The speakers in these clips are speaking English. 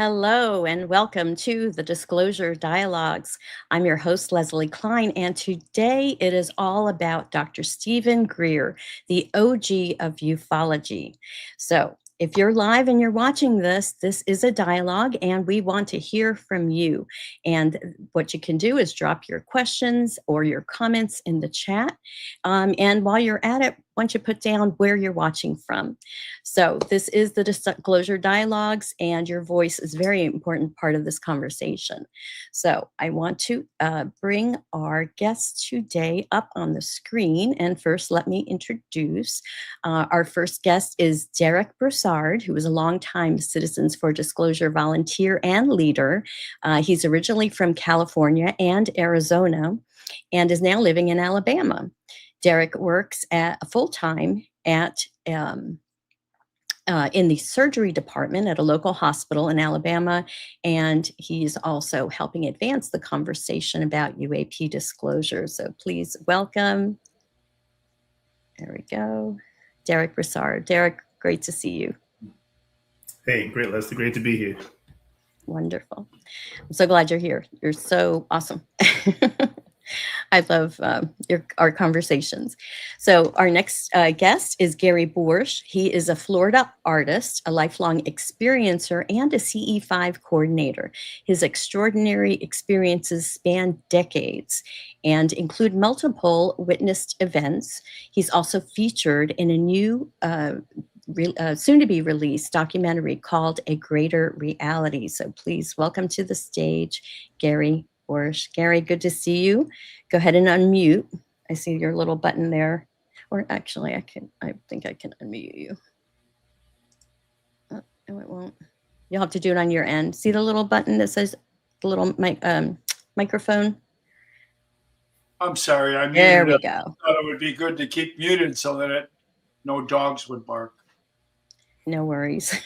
Hello and welcome to the Disclosure Dialogues. I'm your host, Leslie Klein, and today it is all about Dr. Stephen Greer, the OG of ufology. So, if you're live and you're watching this is a dialogue and we want to hear from you. And what you can do is drop your questions or your comments in the chat. And while you're at it, why don't you put down where you're watching from? So this is the Disclosure Dialogues, and your voice is a very important part of this conversation. So I want to bring our guest today up on the screen. And first, let me introduce our first guest is Derek Broussard, who is a longtime Citizens for Disclosure volunteer and leader. He's originally from California and Arizona and is now living in Alabama. Derek works at full-time at in the surgery department at a local hospital in Alabama, and he's also helping advance the conversation about UAP disclosure. So please welcome, there we go, Derek Broussard. Derek, great to see you. Hey, great, Leslie. Great to be here. Wonderful. I'm so glad you're here. You're so awesome. I love our conversations. So our next guest is Gary Borsch. He is a Florida artist, a lifelong experiencer, and a CE5 coordinator. His extraordinary experiences span decades and include multiple witnessed events. He's also featured in a new soon-to-be-released documentary called A Greater Reality. So please welcome to the stage, Gary Borsch. Gary, good to see you. Go ahead and unmute. I see your little button there. Or actually, I think I can unmute you. Oh, no, it won't. You'll have to do it on your end. See the little button that says the little microphone? I'm sorry, I muted. There we it. go. I thought it would be good to keep muted so that no dogs would bark. No worries.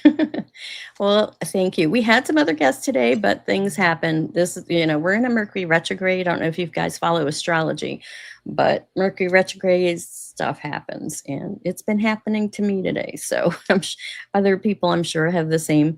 Well, thank you. We had some other guests today, but things happen. This is, we're in a Mercury retrograde. I don't know if you guys follow astrology, but Mercury retrograde stuff happens, and it's been happening to me today. So other people, I'm sure, have the same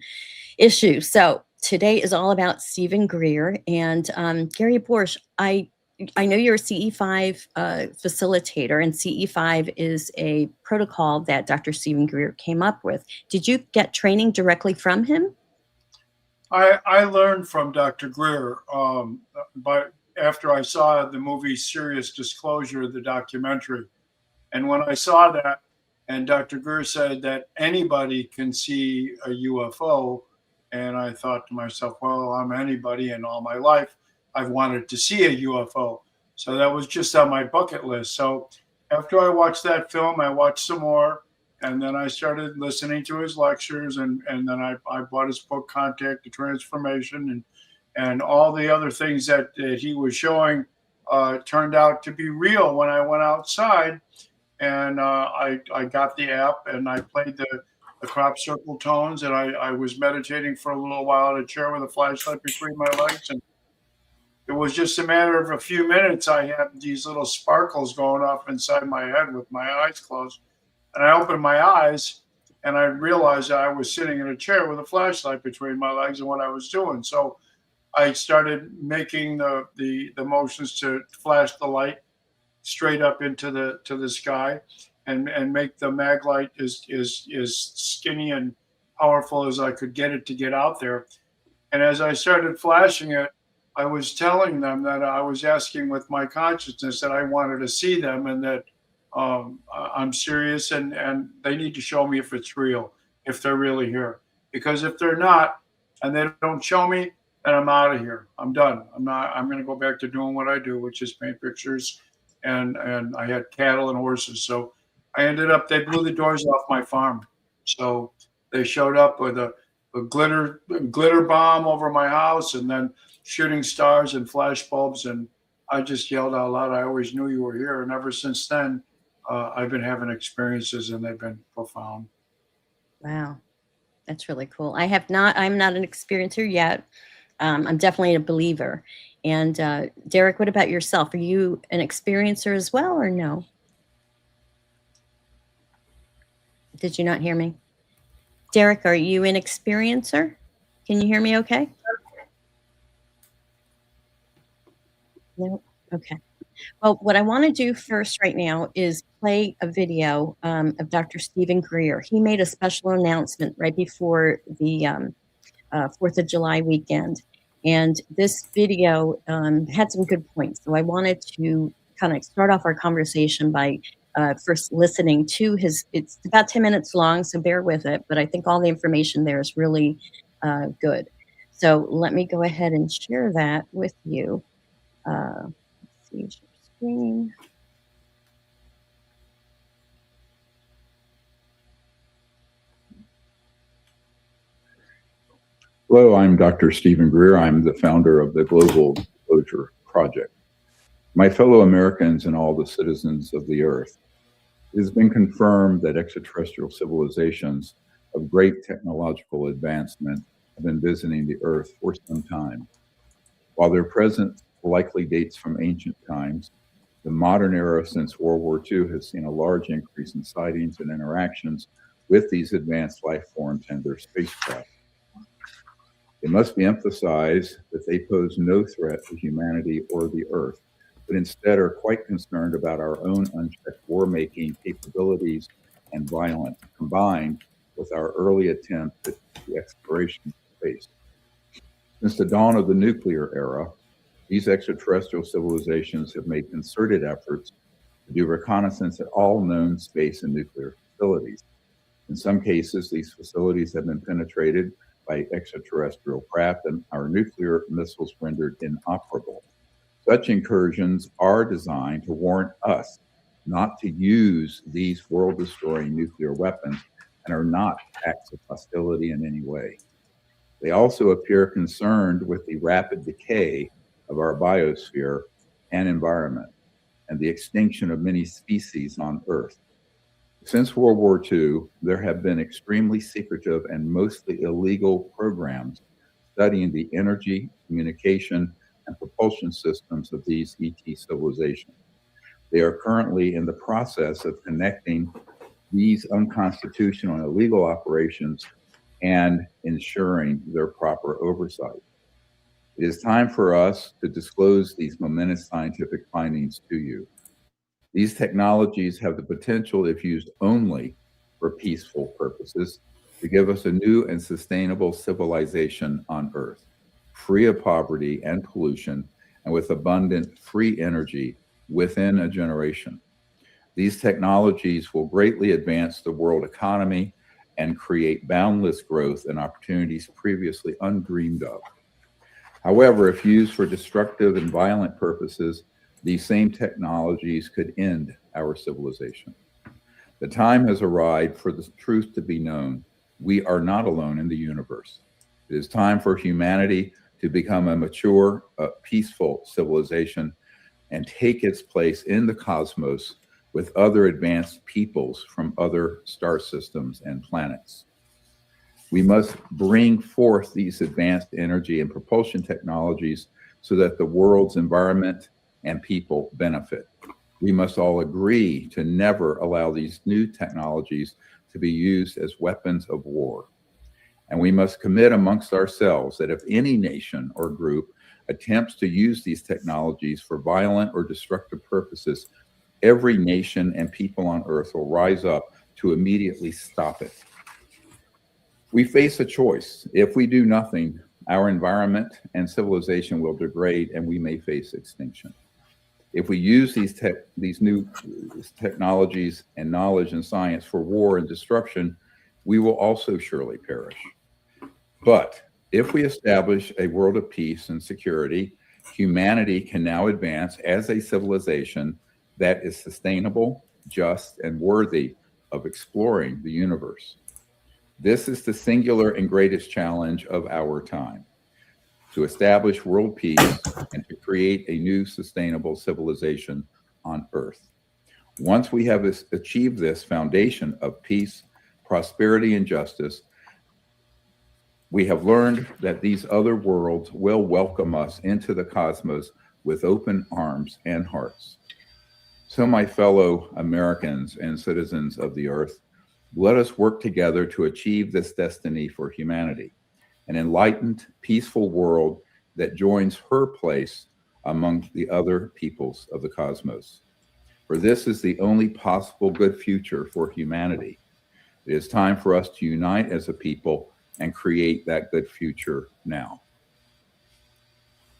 issue. So today is all about Stephen Greer and Gary Borsch. I know you're a CE5 facilitator, and CE5 is a protocol that Dr. Stephen Greer came up with. Did you get training directly from him? I learned from Dr. Greer, but after I saw the movie Serious Disclosure, the documentary, and when I saw that, and Dr. Greer said that anybody can see a UFO, and I thought to myself, well, I'm anybody, and all my life I've wanted to see a UFO. So that was just on my bucket list. So after I watched that film, I watched some more, and then I started listening to his lectures, and then I bought his book, Contact the Transformation, and all the other things that he was showing turned out to be real when I went outside. And I got the app, and I played the crop circle tones, and I was meditating for a little while in a chair with a flashlight between my legs, and it was just a matter of a few minutes. I had these little sparkles going off inside my head with my eyes closed. And I opened my eyes and I realized I was sitting in a chair with a flashlight between my legs and what I was doing. So I started making the motions to flash the light straight up into the sky and make the mag light as skinny and powerful as I could get it to get out there. And as I started flashing it, I was telling them that I was asking with my consciousness that I wanted to see them, and that I'm serious, and they need to show me if it's real, if they're really here. Because if they're not, and they don't show me, then I'm out of here. I'm done. I'm going to go back to doing what I do, which is paint pictures. And I had cattle and horses. So I ended up, they blew the doors off my farm. So they showed up with a glitter bomb over my house, and then shooting stars and flash bulbs, and I just yelled out loud, I always knew you were here. And ever since then, I've been having experiences, and they've been profound. Wow, that's really cool. I'm not an experiencer yet. I'm definitely a believer. And Derek, what about yourself? Are you an experiencer as well, or no? Did you not hear me? Derek, are you an experiencer? Can you hear me okay? No? Okay. Well, what I want to do first right now is play a video of Dr. Stephen Greer. He made a special announcement right before the 4th of July weekend. And this video had some good points. So I wanted to kind of start off our conversation by first listening to it's about 10 minutes long, so bear with it. But I think all the information there is really good. So let me go ahead and share that with you. Let's see, share screen. Hello, I'm Dr. Stephen Greer. I'm the founder of the Global Disclosure Project. My fellow Americans and all the citizens of the Earth, it has been confirmed that extraterrestrial civilizations of great technological advancement have been visiting the Earth for some time. While their presence likely dates from ancient times, the modern era since World War II has seen a large increase in sightings and interactions with these advanced life forms and their spacecraft. It must be emphasized that they pose no threat to humanity or the Earth, but instead are quite concerned about our own unchecked war-making capabilities and violence, combined with our early attempt at the exploration of space. Since the dawn of the nuclear era, these extraterrestrial civilizations have made concerted efforts to do reconnaissance at all known space and nuclear facilities. In some cases, these facilities have been penetrated by extraterrestrial craft and our nuclear missiles rendered inoperable. Such incursions are designed to warn us not to use these world-destroying nuclear weapons and are not acts of hostility in any way. They also appear concerned with the rapid decay of our biosphere and environment and the extinction of many species on Earth. Since World War II, there have been extremely secretive and mostly illegal programs studying the energy, communication, and propulsion systems of these ET civilizations. They are currently in the process of connecting these unconstitutional and illegal operations and ensuring their proper oversight. It is time for us to disclose these momentous scientific findings to you. These technologies have the potential, if used only for peaceful purposes, to give us a new and sustainable civilization on Earth, free of poverty and pollution, and with abundant free energy within a generation. These technologies will greatly advance the world economy and create boundless growth and opportunities previously undreamed of. However, if used for destructive and violent purposes, these same technologies could end our civilization. The time has arrived for the truth to be known. We are not alone in the universe. It is time for humanity to become a mature, peaceful civilization and take its place in the cosmos with other advanced peoples from other star systems and planets. We must bring forth these advanced energy and propulsion technologies so that the world's environment and people benefit. We must all agree to never allow these new technologies to be used as weapons of war. And we must commit amongst ourselves that if any nation or group attempts to use these technologies for violent or destructive purposes, every nation and people on Earth will rise up to immediately stop it. We face a choice. If we do nothing, our environment and civilization will degrade and we may face extinction. If we use these new technologies and knowledge and science for war and destruction, we will also surely perish. But if we establish a world of peace and security, humanity can now advance as a civilization that is sustainable, just, and worthy of exploring the universe. This is the singular and greatest challenge of our time: to establish world peace and to create a new sustainable civilization on Earth. Once we have achieved this foundation of peace, prosperity, and justice, we have learned that these other worlds will welcome us into the cosmos with open arms and hearts. So, my fellow Americans and citizens of the Earth, let us work together to achieve this destiny for humanity. an enlightened, peaceful world that joins her place among the other peoples of the cosmos. For this is the only possible good future for humanity. It is time for us to unite as a people and create that good future now.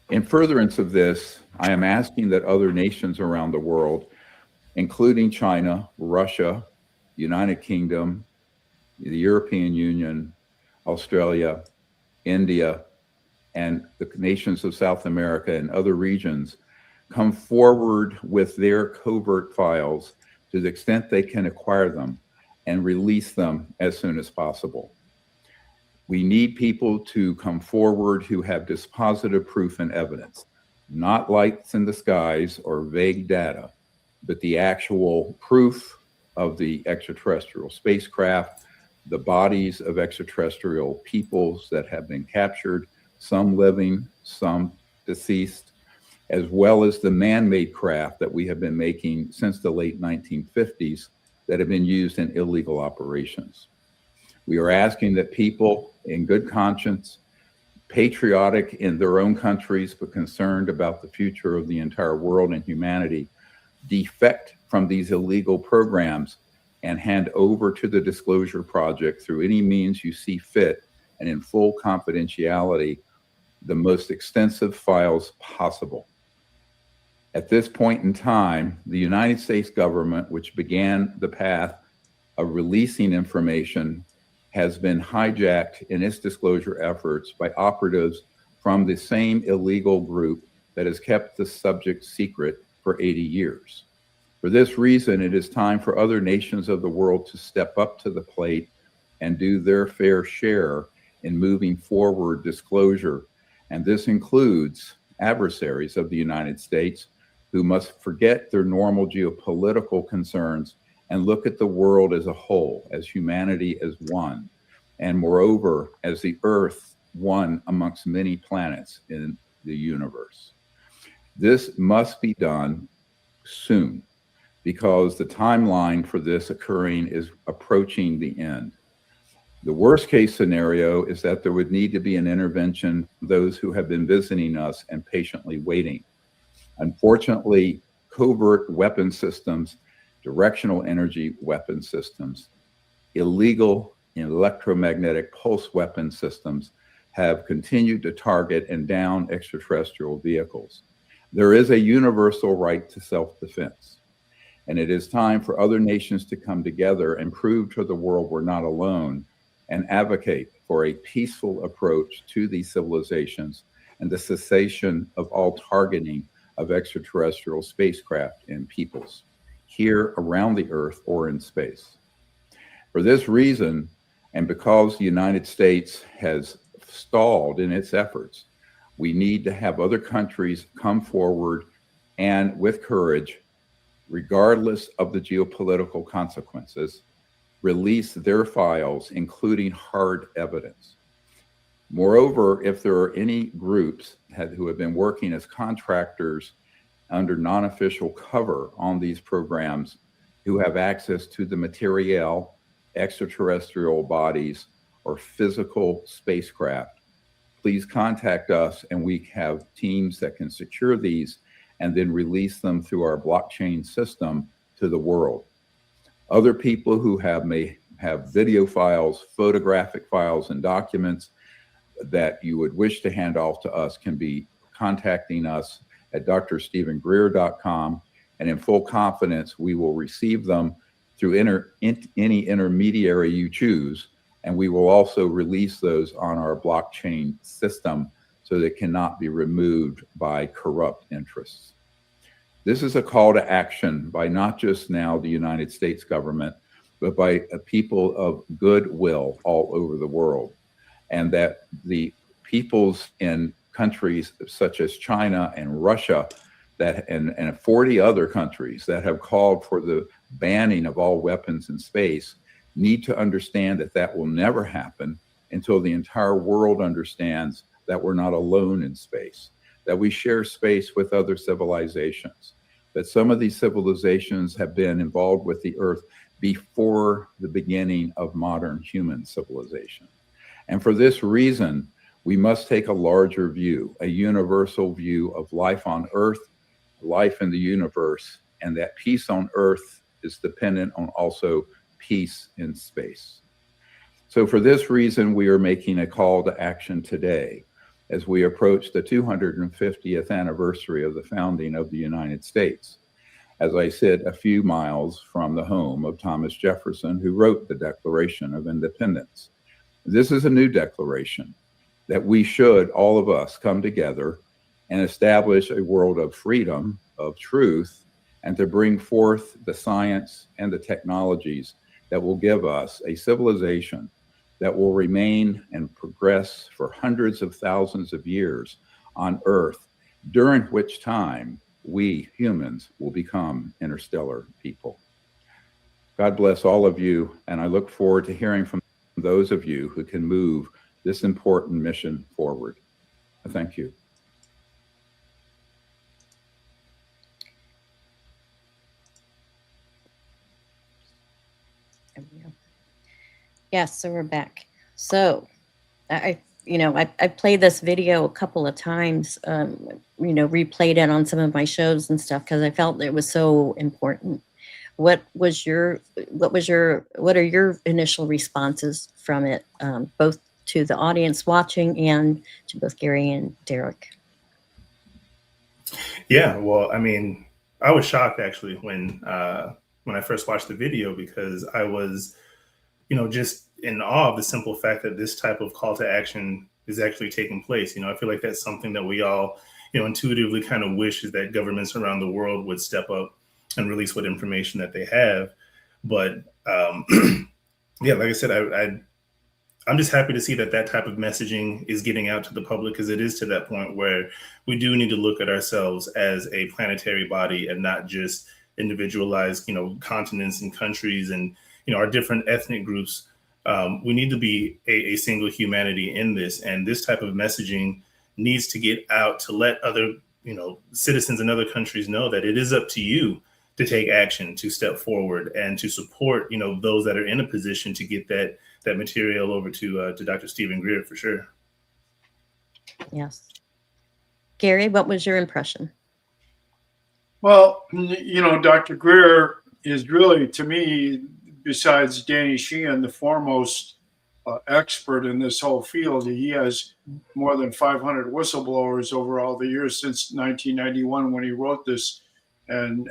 In furtherance of this, I am asking that other nations around the world, including China, Russia, United Kingdom, the European Union, Australia, India, and the nations of South America and other regions, come forward with their covert files to the extent they can acquire them and release them as soon as possible. We need people to come forward who have dispositive proof and evidence, not lights in the skies or vague data, but the actual proof of the extraterrestrial spacecraft, the bodies of extraterrestrial peoples that have been captured, some living, some deceased, as well as the man-made craft that we have been making since the late 1950s that have been used in illegal operations. We are asking that people in good conscience, patriotic in their own countries, but concerned about the future of the entire world and humanity, defect from these illegal programs and hand over to the Disclosure Project through any means you see fit and in full confidentiality the most extensive files possible. At this point in time, the United States government, which began the path of releasing information, has been hijacked in its disclosure efforts by operatives from the same illegal group that has kept the subject secret for 80 years. For this reason, it is time for other nations of the world to step up to the plate and do their fair share in moving forward disclosure. And this includes adversaries of the United States who must forget their normal geopolitical concerns and look at the world as a whole, as humanity as one, and moreover, as the Earth one amongst many planets in the universe. This must be done soon because the timeline for this occurring is approaching the end. The worst case scenario is that there would need to be an intervention for those who have been visiting us and patiently waiting. Unfortunately, covert weapon systems, directional energy weapon systems, illegal electromagnetic pulse weapon systems have continued to target and down extraterrestrial vehicles. There is a universal right to self-defense, and it is time for other nations to come together and prove to the world we're not alone and advocate for a peaceful approach to these civilizations and the cessation of all targeting of extraterrestrial spacecraft and peoples here around the Earth or in space. For this reason, and because the United States has stalled in its efforts, we need to have other countries come forward and with courage, regardless of the geopolitical consequences, release their files, including hard evidence. Moreover, if there are any groups who have been working as contractors under non-official cover on these programs who have access to the materiel, extraterrestrial bodies, or physical spacecraft, please contact us and we have teams that can secure these and then release them through our blockchain system to the world. Other people who may have video files, photographic files, and documents that you would wish to hand off to us can be contacting us at drstephengreer.com, and in full confidence, we will receive them through any intermediary you choose, and we will also release those on our blockchain system so that it cannot be removed by corrupt interests. This is a call to action by not just now the United States government, but by people of goodwill all over the world, and that the peoples in countries such as China and Russia and 40 other countries that have called for the banning of all weapons in space need to understand that that will never happen until the entire world understands that we're not alone in space, that we share space with other civilizations, that some of these civilizations have been involved with the Earth before the beginning of modern human civilization. And for this reason, We must take a larger view, a universal view of life on Earth, life in the universe, and that peace on Earth is dependent on also peace in space. So for this reason, we are making a call to action today as we approach the 250th anniversary of the founding of the United States. As I sit a few miles from the home of Thomas Jefferson, who wrote the Declaration of Independence. This is a new declaration that we should, all of us, come together and establish a world of freedom, of truth, and to bring forth the science and the technologies that will give us a civilization that will remain and progress for hundreds of thousands of years on Earth, during which time we humans will become interstellar people. God bless all of you, and I look forward to hearing from those of you who can move this important mission forward. Thank you. There we go. Yes, so we're back. So I played this video a couple of times, replayed it on some of my shows and stuff because I felt it was so important. What are your initial responses from it, both to the audience watching and to both Gary and Derek? Yeah, well, I mean, I was shocked actually when I first watched the video, because I was, just in awe of the simple fact that this type of call to action is actually taking place. I feel like that's something that we all, intuitively kind of wish, is that governments around the world would step up and release what information that they have. But yeah, like I said, I'm just happy to see that that type of messaging is getting out to the public, because it is to that point where we do need to look at ourselves as a planetary body and not just individualized, continents and countries and, our different ethnic groups. We need to be a single humanity in this. And this type of messaging needs to get out to let other, citizens in other countries know that it is up to you to take action, to step forward, and to support, those that are in a position to get that material over to Dr. Stephen Greer, for sure. Yes. Gary, what was your impression? Well, Dr. Greer is really, to me, besides Danny Sheehan, the foremost expert in this whole field. He has more than 500 whistleblowers over all the years since 1991 when he wrote this, and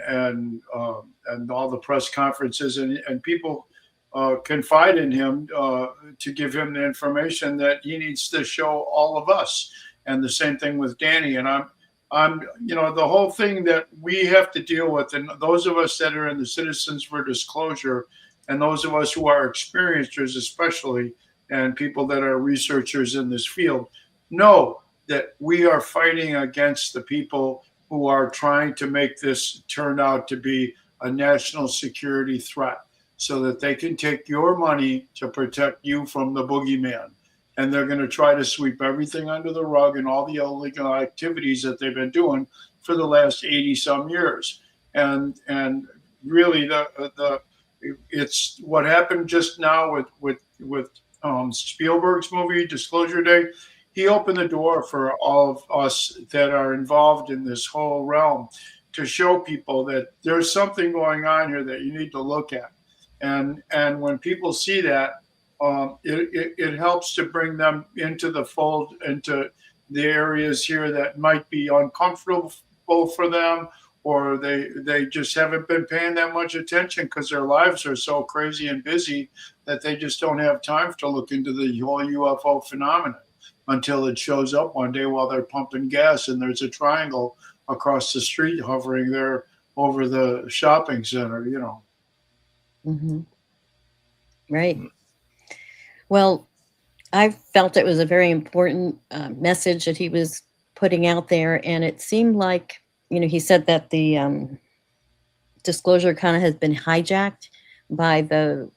all the press conferences, and people confide in him to give him the information that he needs to show all of us. And the same thing with Danny. And I'm the whole thing that we have to deal with, and those of us that are in the Citizens for Disclosure, and those of us who are experiencers especially, and people that are researchers in this field, know that we are fighting against the people who are trying to make this turn out to be a national security threat, so that they can take your money to protect you from the boogeyman. And they're going to try to sweep everything under the rug and all the illegal activities that they've been doing for the last 80 some years. And really it's what happened just now with Spielberg's movie Disclosure Day. He opened the door for all of us that are involved in this whole realm to show people that there's something going on here that you need to look at. And when people see that, it helps to bring them into the fold, into the areas here that might be uncomfortable for them, or they just haven't been paying that much attention because their lives are so crazy and busy that they just don't have time to look into the whole UFO phenomenon until it shows up one day while they're pumping gas and there's a triangle across the street hovering there over the shopping center, Mm-hmm. Right. Well, I felt it was a very important message that he was putting out there, and it seemed like, he said that the disclosure kind of has been hijacked by the,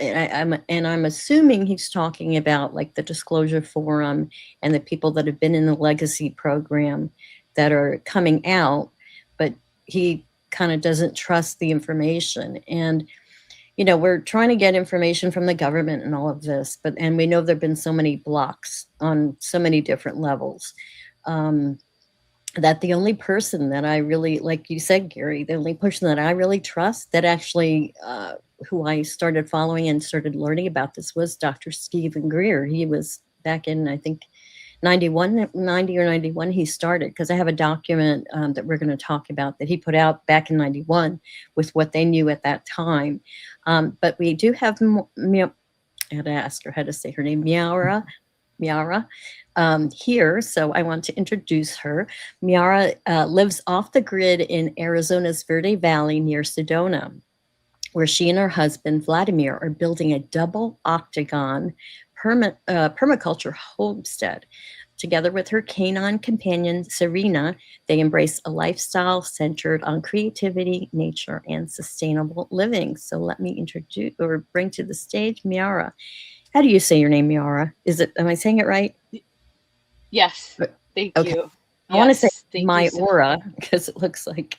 I'm assuming he's talking about like the Disclosure Forum and the people that have been in the legacy program that are coming out, but he kind of doesn't trust the information. And we're trying to get information from the government and all of this, and we know there've been so many blocks on so many different levels. That the only person that I really, like you said, Gary, the only person that I really trust that actually, who I started following and started learning about this was Dr. Stephen Greer. He was back in, I think, 90 or 91, he started, because I have a document that we're going to talk about that he put out back in 91 with what they knew at that time. But we do have, I had to ask her how to say her name, Miara, here. So I want to introduce her. Miara lives off the grid in Arizona's Verde Valley near Sedona, where she and her husband, Vladimir, are building a double octagon permaculture homestead. Together with her canine companion, Serena, they embrace a lifestyle centered on creativity, nature, and sustainable living. So let me introduce or bring to the stage Miara. How do you say your name, Miara? Am I saying it right? Yes. Thank you. I want to say thank my you so- aura, because it looks like,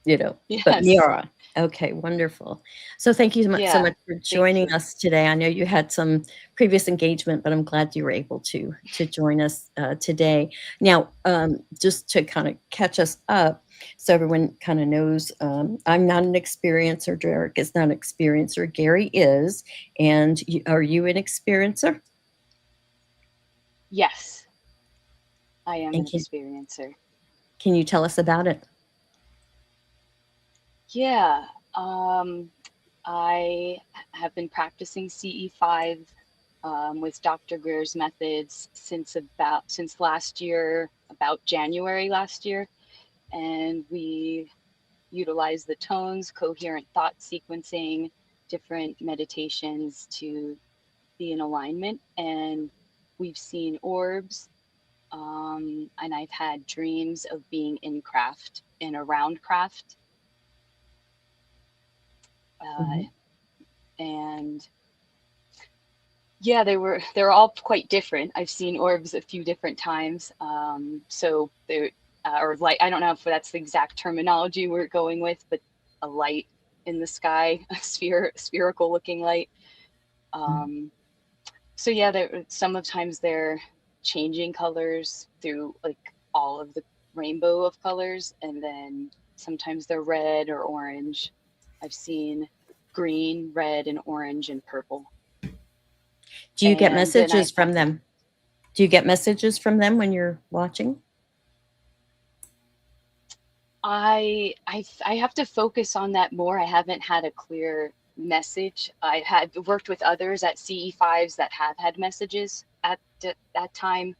but Yes. Miara. Okay, wonderful. So thank you so Yeah, much for joining us today. I know you had some previous engagement, but I'm glad you were able to join us today. Now, just to kind of catch us up, so everyone kind of knows, I'm not an experiencer. Derek is not an experiencer. Gary is. And are you an experiencer? Yes, I am an experiencer. Can you tell us about it? Yeah, I have been practicing CE5 with Dr. Greer's methods since last year, about January last year, and we utilize the tones, coherent thought sequencing, different meditations to be in alignment, and we've seen orbs, and I've had dreams of being in around craft. And yeah, they're all quite different. I've seen orbs a few different times. So they're or light. I don't know if that's the exact terminology we're going with, but a light in the sky, a spherical looking light. So yeah, sometimes they're changing colors through like all of the rainbow of colors, and then sometimes they're red or orange. I've seen green, red, and orange and purple. Do you get messages from them? Do you get messages from them when you're watching? I have to focus on that more. I haven't had a clear message. I had worked with others at CE5s that have had messages at that time,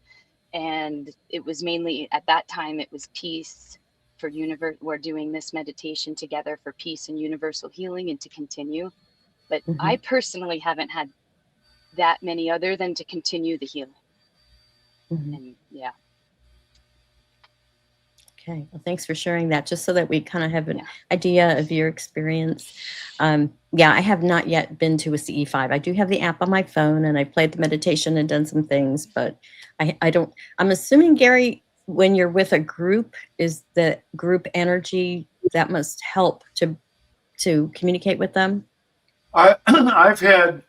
and it was mainly at that time it was peace for universe. We're doing this meditation together for peace and universal healing and to continue. But I personally haven't had that many other than to continue the healing. And yeah. Okay, well, thanks for sharing that, just so that we kind of have an idea of your experience. Yeah, I have not yet been to a CE5. I do have the app on my phone, and I played the meditation and done some things, but I don't. I'm assuming, Gary, when you're with a group, is the group energy that must help to communicate with them? I've had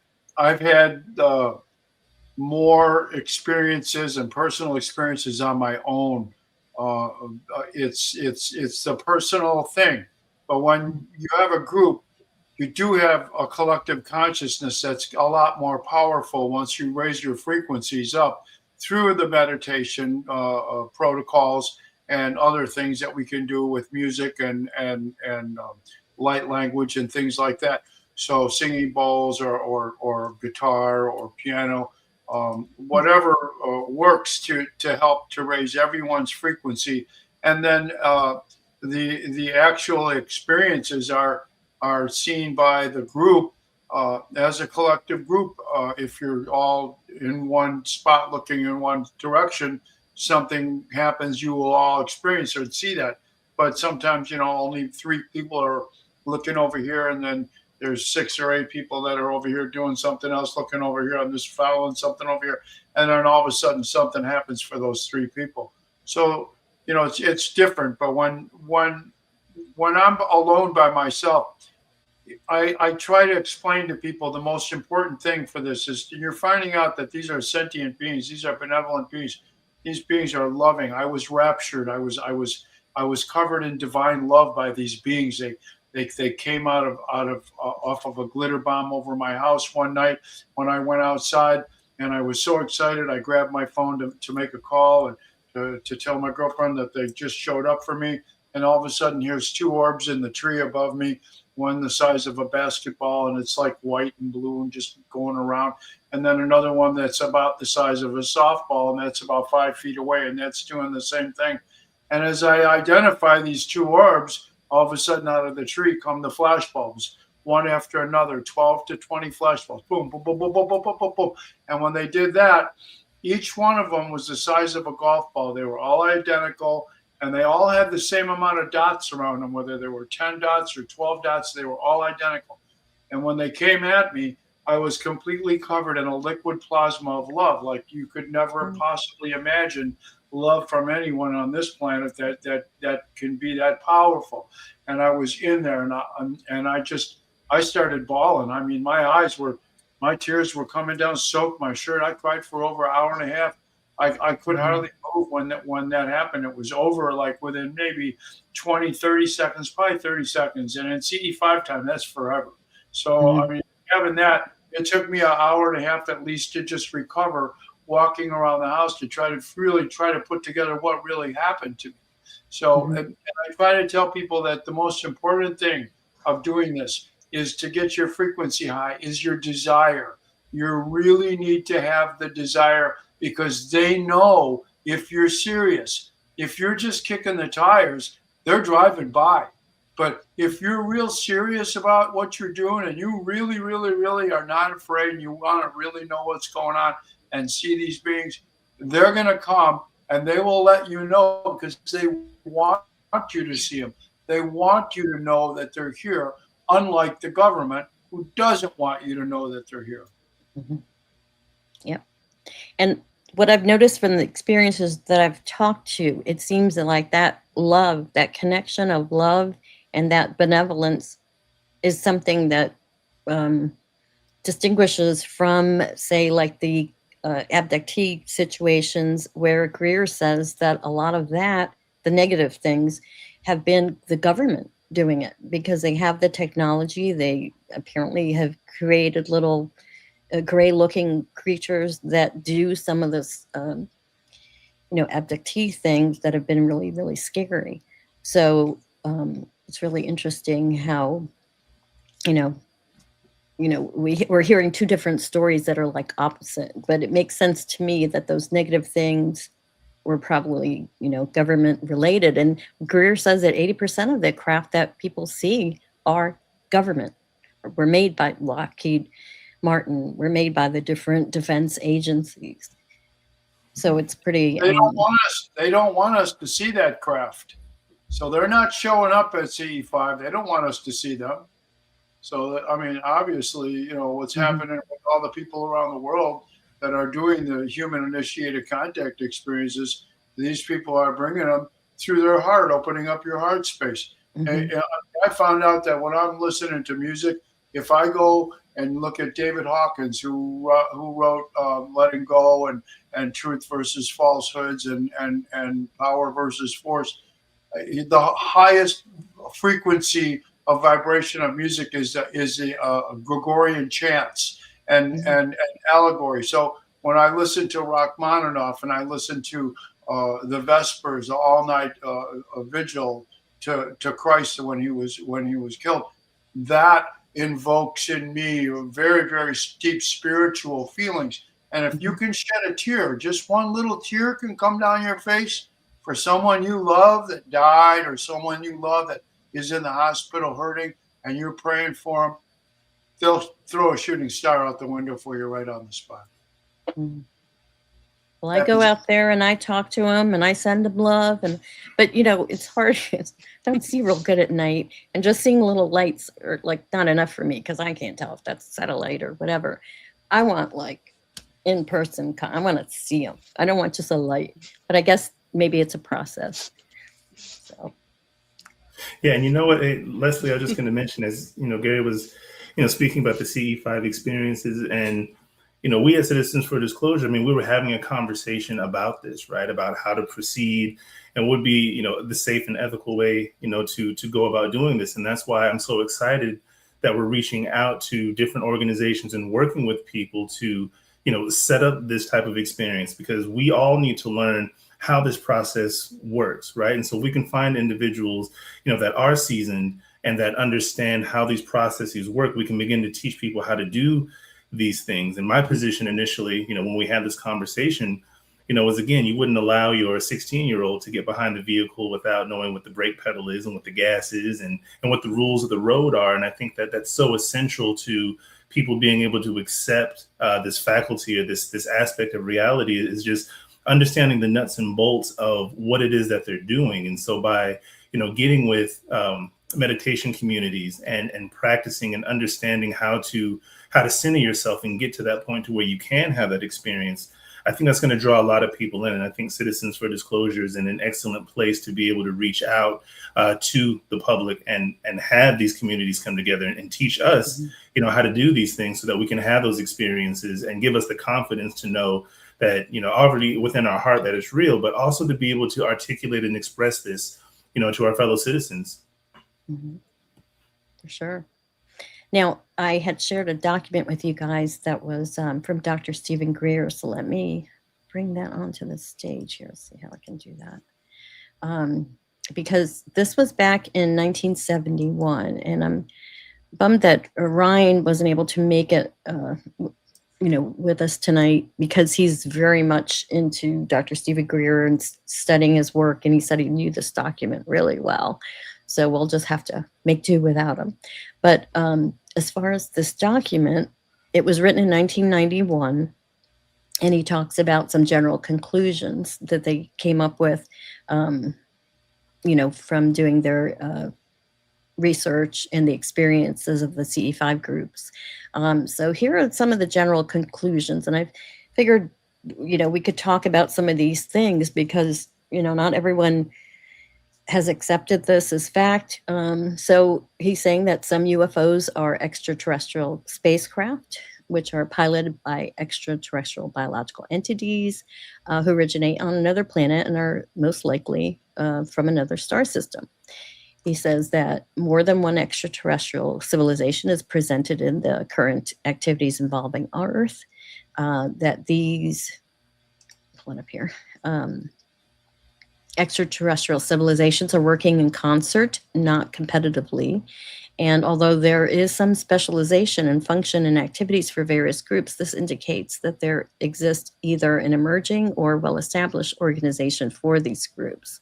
more experiences and personal experiences on my own. It's the personal thing, but when you have a group, you do have a collective consciousness that's a lot more powerful once you raise your frequencies up through the meditation protocols and other things that we can do with music and light language and things like that. So singing bowls or guitar or piano, whatever works to help to raise everyone's frequency. And then the actual experiences are seen by the group as a collective group. If you're all in one spot looking in one direction, something happens, you will all experience or see that. But sometimes, only 3 people are looking over here, and then there's 6 or 8 people that are over here doing something else, looking over here on this following something over here, and then all of a sudden something happens for those 3 people. So it's different. But when I'm alone by myself, I try to explain to people the most important thing for this is you're finding out that these are sentient beings. These are benevolent beings. These beings are loving. I was raptured. I was covered in divine love by these beings. They came off of a glitter bomb over my house one night when I went outside, and I was so excited. I grabbed my phone to make a call and to tell my girlfriend that they just showed up for me. And all of a sudden, here's two orbs in the tree above me, one the size of a basketball, and it's like white and blue and just going around. And then another one that's about the size of a softball, and that's about 5 feet away, and that's doing the same thing. And as I identify these two orbs, all of a sudden out of the tree come the flash bulbs, one after another, 12 to 20 flash bulbs, boom, boom, boom, boom, boom, boom, boom, boom, boom. And when they did that, each one of them was the size of a golf ball. They were all identical, and they all had the same amount of dots around them, whether there were 10 dots or 12 dots, they were all identical. And when they came at me, I was completely covered in a liquid plasma of love, like you could never possibly imagine love from anyone on this planet that can be that powerful. And I was in there, and I started bawling. I mean, my tears were coming down, soaked my shirt. I cried for over an hour and a half. I could hardly move when that happened. It was over like within maybe 20, 30 seconds, probably 30 seconds. And in CE5 time, that's forever. So, I mean, having that, it took me an hour and a half at least to just recover, walking around the house to really try to put together what really happened to me. So, and I try to tell people that the most important thing of doing this is to get your frequency high, is your desire. You really need to have the desire, because they know if you're serious. If you're just kicking the tires, they're driving by. But if you're real serious about what you're doing, and you really, really, really are not afraid, and you want to really know what's going on and see these beings, they're going to come, and they will let you know, because they want you to see them. They want you to know that they're here, unlike the government, who doesn't want you to know that they're here. Yep. And what I've noticed from the experiences that I've talked to, it seems that like that love, that connection of love and that benevolence is something that distinguishes from, say, like the abductee situations where Greer says that a lot of that, the negative things, have been the government doing it because they have the technology. They apparently have created little gray-looking creatures that do some of this, abductee things that have been really, really scary. So it's really interesting how, we're hearing two different stories that are like opposite, but it makes sense to me that those negative things were probably, government related. And Greer says that 80% of the craft that people see are government, were made by Lockheed Martin, were made by the different defense agencies. So it's pretty. They don't want us to see that craft. So they're not showing up at CE5. They don't want us to see them. So, I mean, obviously, what's happening with all the people around the world that are doing the human-initiated contact experiences, these people are bringing them through their heart, opening up your heart space. And I found out that when I'm listening to music, if I go and look at David Hawkins, who wrote Letting Go and Truth versus Falsehoods and Power versus Force, the highest frequency of vibration of music is the Gregorian chants and allegory. So when I listen to Rachmaninoff and I listen to the Vespers, the all-night vigil to Christ when he was killed, that invokes in me very, very deep spiritual feelings. And if you can shed a tear, just one little tear can come down your face for someone you love that died, or someone you love that is in the hospital hurting, and you're praying for them, they'll throw a shooting star out the window for you right on the spot. Well, I go out there and I talk to them and I send them love, but it's hard. I don't see real good at night, and just seeing little lights are like not enough for me because I can't tell if that's satellite or whatever. I want like in person. I want to see them. I don't want just a light, but I guess maybe it's a process. So. Yeah, and you know what, Leslie, I was just going to mention, as Gary was, speaking about the CE5 experiences, and we as Citizens for Disclosure, I mean, we were having a conversation about this, right? About how to proceed and would be, the safe and ethical way, to go about doing this, and that's why I'm so excited that we're reaching out to different organizations and working with people to, set up this type of experience, because we all need to learn how this process works, right? And so we can find individuals, that are seasoned and that understand how these processes work. We can begin to teach people how to do these things. And my position initially, when we had this conversation, was, again, you wouldn't allow your 16-year-old to get behind the vehicle without knowing what the brake pedal is and what the gas is and what the rules of the road are. And I think that that's so essential to people being able to accept this faculty, or this aspect of reality, is just understanding the nuts and bolts of what it is that they're doing. And so by, getting with meditation communities and practicing and understanding how to center yourself and get to that point to where you can have that experience, I think that's going to draw a lot of people in. And I think Citizens for Disclosure is in an excellent place to be able to reach out to the public and have these communities come together and teach us, how to do these things, so that we can have those experiences and give us the confidence to know that, already within our heart, that it's real, but also to be able to articulate and express this, to our fellow citizens. Mm-hmm. For sure. Now, I had shared a document with you guys that was from Dr. Stephen Greer. So let me bring that onto the stage here. See how I can do that. Because this was back in 1971, and I'm bummed that Ryan wasn't able to make it, with us tonight, because he's very much into Dr. Stephen Greer and studying his work, and he said he knew this document really well. So we'll just have to make do without him. But as far as this document, it was written in 1991, and he talks about some general conclusions that they came up with, from doing their research and the experiences of the CE5 groups. So here are some of the general conclusions, and I figured, we could talk about some of these things, because, not everyone has accepted this as fact. So he's saying that some UFOs are extraterrestrial spacecraft, which are piloted by extraterrestrial biological entities who originate on another planet and are most likely from another star system. He says that more than one extraterrestrial civilization is presented in the current activities involving our Earth, that these, pull it up here, extraterrestrial civilizations are working in concert, not competitively. And although there is some specialization and function and activities for various groups, this indicates that there exists either an emerging or well-established organization for these groups.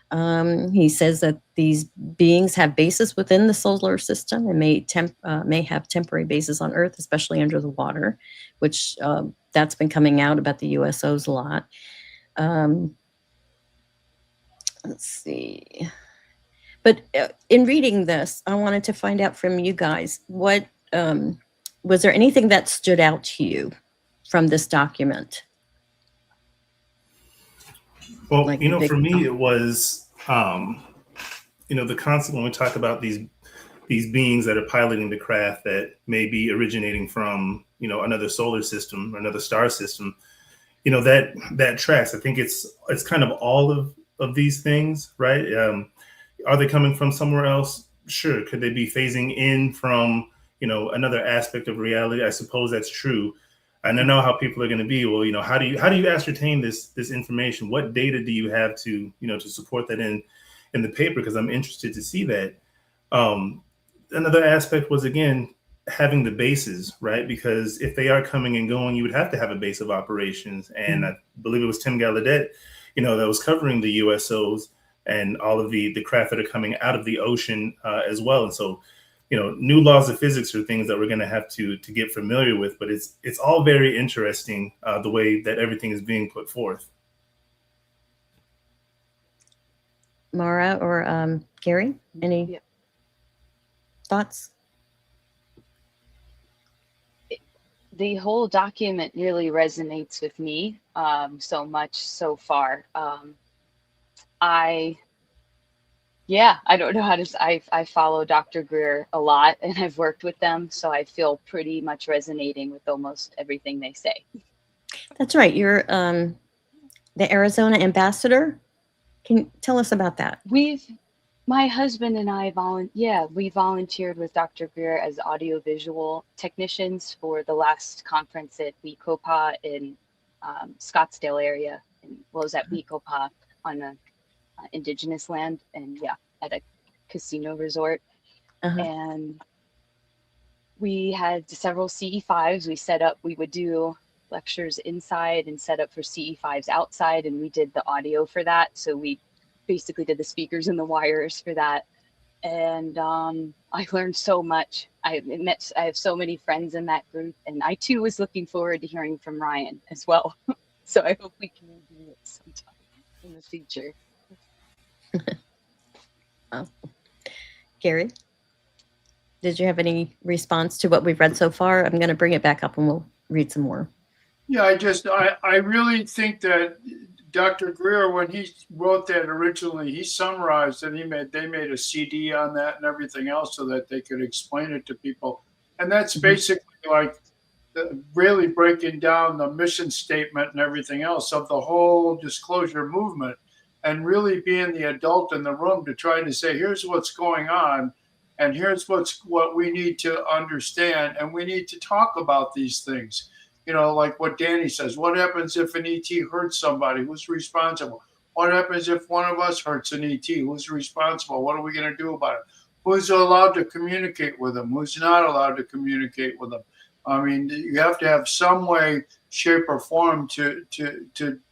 He says that these beings have bases within the solar system and may have temporary bases on Earth, especially under the water, which that's been coming out about the USOs a lot. Let's see. But in reading this, I wanted to find out from you guys, what was there anything that stood out to you from this document? Well, for me, it was, the concept when we talk about these beings that are piloting the craft that may be originating from, another solar system or another star system, that tracks. I think it's kind of all of these things, right? Are they coming from somewhere else? Sure. Could they be phasing in from, another aspect of reality? I suppose that's true. And I know how people are going to be. Well, how do you ascertain this information? What data do you have to support that in the paper? Because I'm interested to see that. Another aspect was, again, having the bases, right? Because if they are coming and going, you would have to have a base of operations. And I believe it was Tim Gallaudet, that was covering the USOs and all of the craft that are coming out of the ocean as well. And so, new laws of physics are things that we're going to have to get familiar with, but it's all very interesting the way that everything is being put forth. Mara or Gary, any thoughts? The whole document really resonates with me so much so far. Yeah, I don't know how to. I follow Dr. Greer a lot, and I've worked with them, so I feel pretty much resonating with almost everything they say. That's right. You're the Arizona ambassador. Can you tell us about that? My husband and I we volunteered with Dr. Greer as audiovisual technicians for the last conference at WeCopa in Scottsdale area, and was at WeCopa on a indigenous land, and at a casino resort. Uh-huh. And we had several CE5s. We would do lectures inside and set up for CE5s outside, and we did the audio for that. So we basically did the speakers and the wires for that. And I learned so much. I have so many friends in that group, and I too was looking forward to hearing from Ryan as well. So I hope we can do it sometime in the future. Gary, did you have any response to what we've read so far? I'm going to bring it back up and we'll read some more. Yeah, I really think that Dr. Greer, when he wrote that originally, he summarized and they made a CD on that and everything else so that they could explain it to people. And that's basically like really breaking down the mission statement and everything else of the whole disclosure movement, and really being the adult in the room to try to say, here's what's going on, and here's what we need to understand, and we need to talk about these things. You know, like what Danny says, what happens if an ET hurts somebody? Who's responsible? What happens if one of us hurts an ET? Who's responsible? What are we going to do about it? Who's allowed to communicate with them? Who's not allowed to communicate with them? I mean, you have to have some way, shape, or form to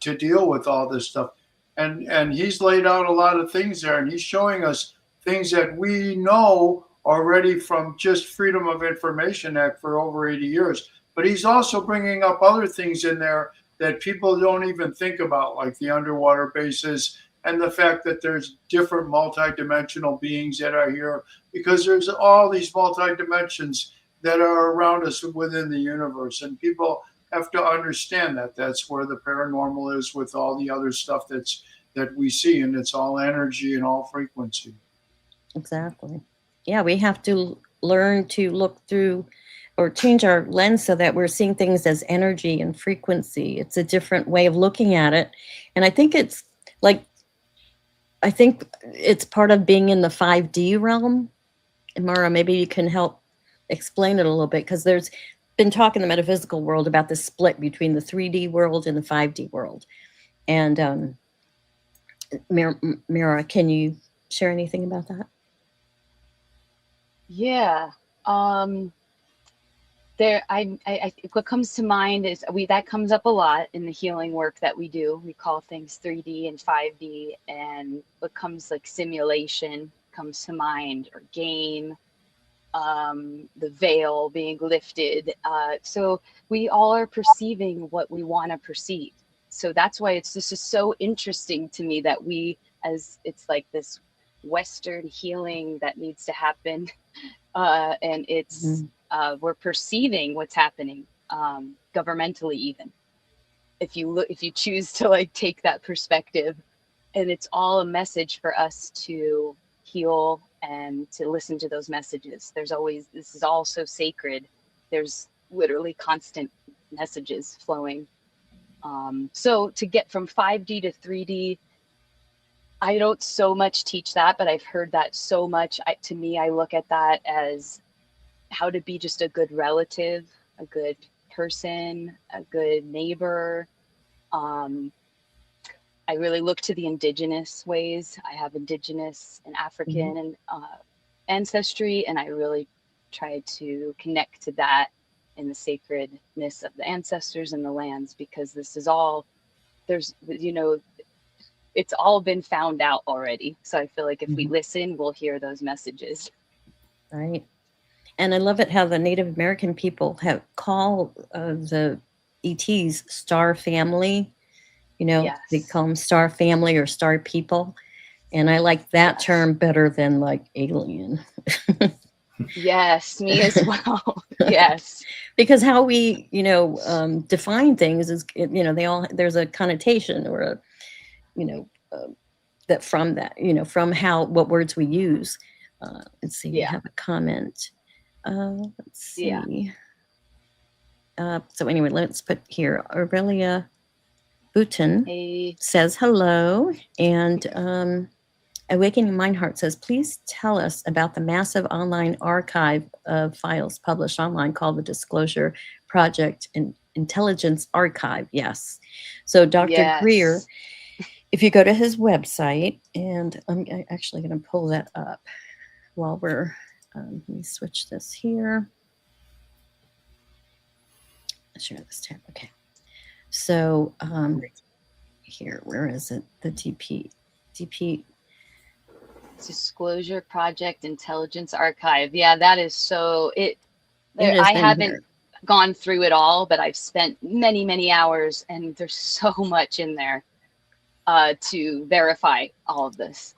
deal with all this stuff. And he's laid out a lot of things there, and he's showing us things that we know already from just Freedom of Information Act for over 80 years. But he's also bringing up other things in there that people don't even think about, like the underwater bases and the fact that there's different multidimensional beings that are here, because there's all these multidimensions that are around us within the universe. And people have to understand that that's where the paranormal is with all the other stuff that we see, and it's all energy and all frequency. Exactly. Yeah, we have to learn to look through or change our lens so that we're seeing things as energy and frequency. It's a different way of looking at it. And I think it's part of being in the 5D realm. And Mara, maybe you can help explain it a little bit, because there's been talk in the metaphysical world about the split between the 3D world and the 5D world. And Mira, can you share anything about that? Yeah. What comes to mind is that comes up a lot in the healing work that we do. We call things 3D and 5D, and what comes like simulation comes to mind, or game, the veil being lifted. So we all are perceiving what we want to perceive. So that's why this is so interesting to me that it's like this Western healing that needs to happen. And it's, we're perceiving what's happening, governmentally, even if you choose to like take that perspective, and it's all a message for us to heal and to listen to those messages. This is all so sacred. There's literally constant messages flowing. So to get from 5D to 3D, I don't so much teach that, but I've heard that so much. To me, I look at that as how to be just a good relative, a good person, a good neighbor. I really look to the indigenous ways. I have indigenous and African and ancestry, and I really try to connect to that in the sacredness of the ancestors and the lands, because this is all, it's all been found out already. So I feel like if we listen, we'll hear those messages. Right. And I love it how the Native American people call the ETs star family. Yes. They call them star family or star people. And I like that term better than like alien. Yes, me as well. Yes. Because how we, define things is, there's a connotation or that from that, from what words we use. Let's see, we Yeah. have a comment. Let's see. Yeah. So anyway, let's put here, Aurelia Bouton Hey. says hello, and Awakening Mind Heart says, please tell us about the massive online archive of files published online called the Disclosure Project and Intelligence Archive. Yes. So Dr. Yes. Greer, if you go to his website, and I'm actually going to pull that up while we're, let me switch this here. Share this tab. Okay. So here, where is it? The DP. Disclosure Project Intelligence Archive. Yeah, that is so I haven't gone through it all, but I've spent many hours, and there's so much in there to verify all of this.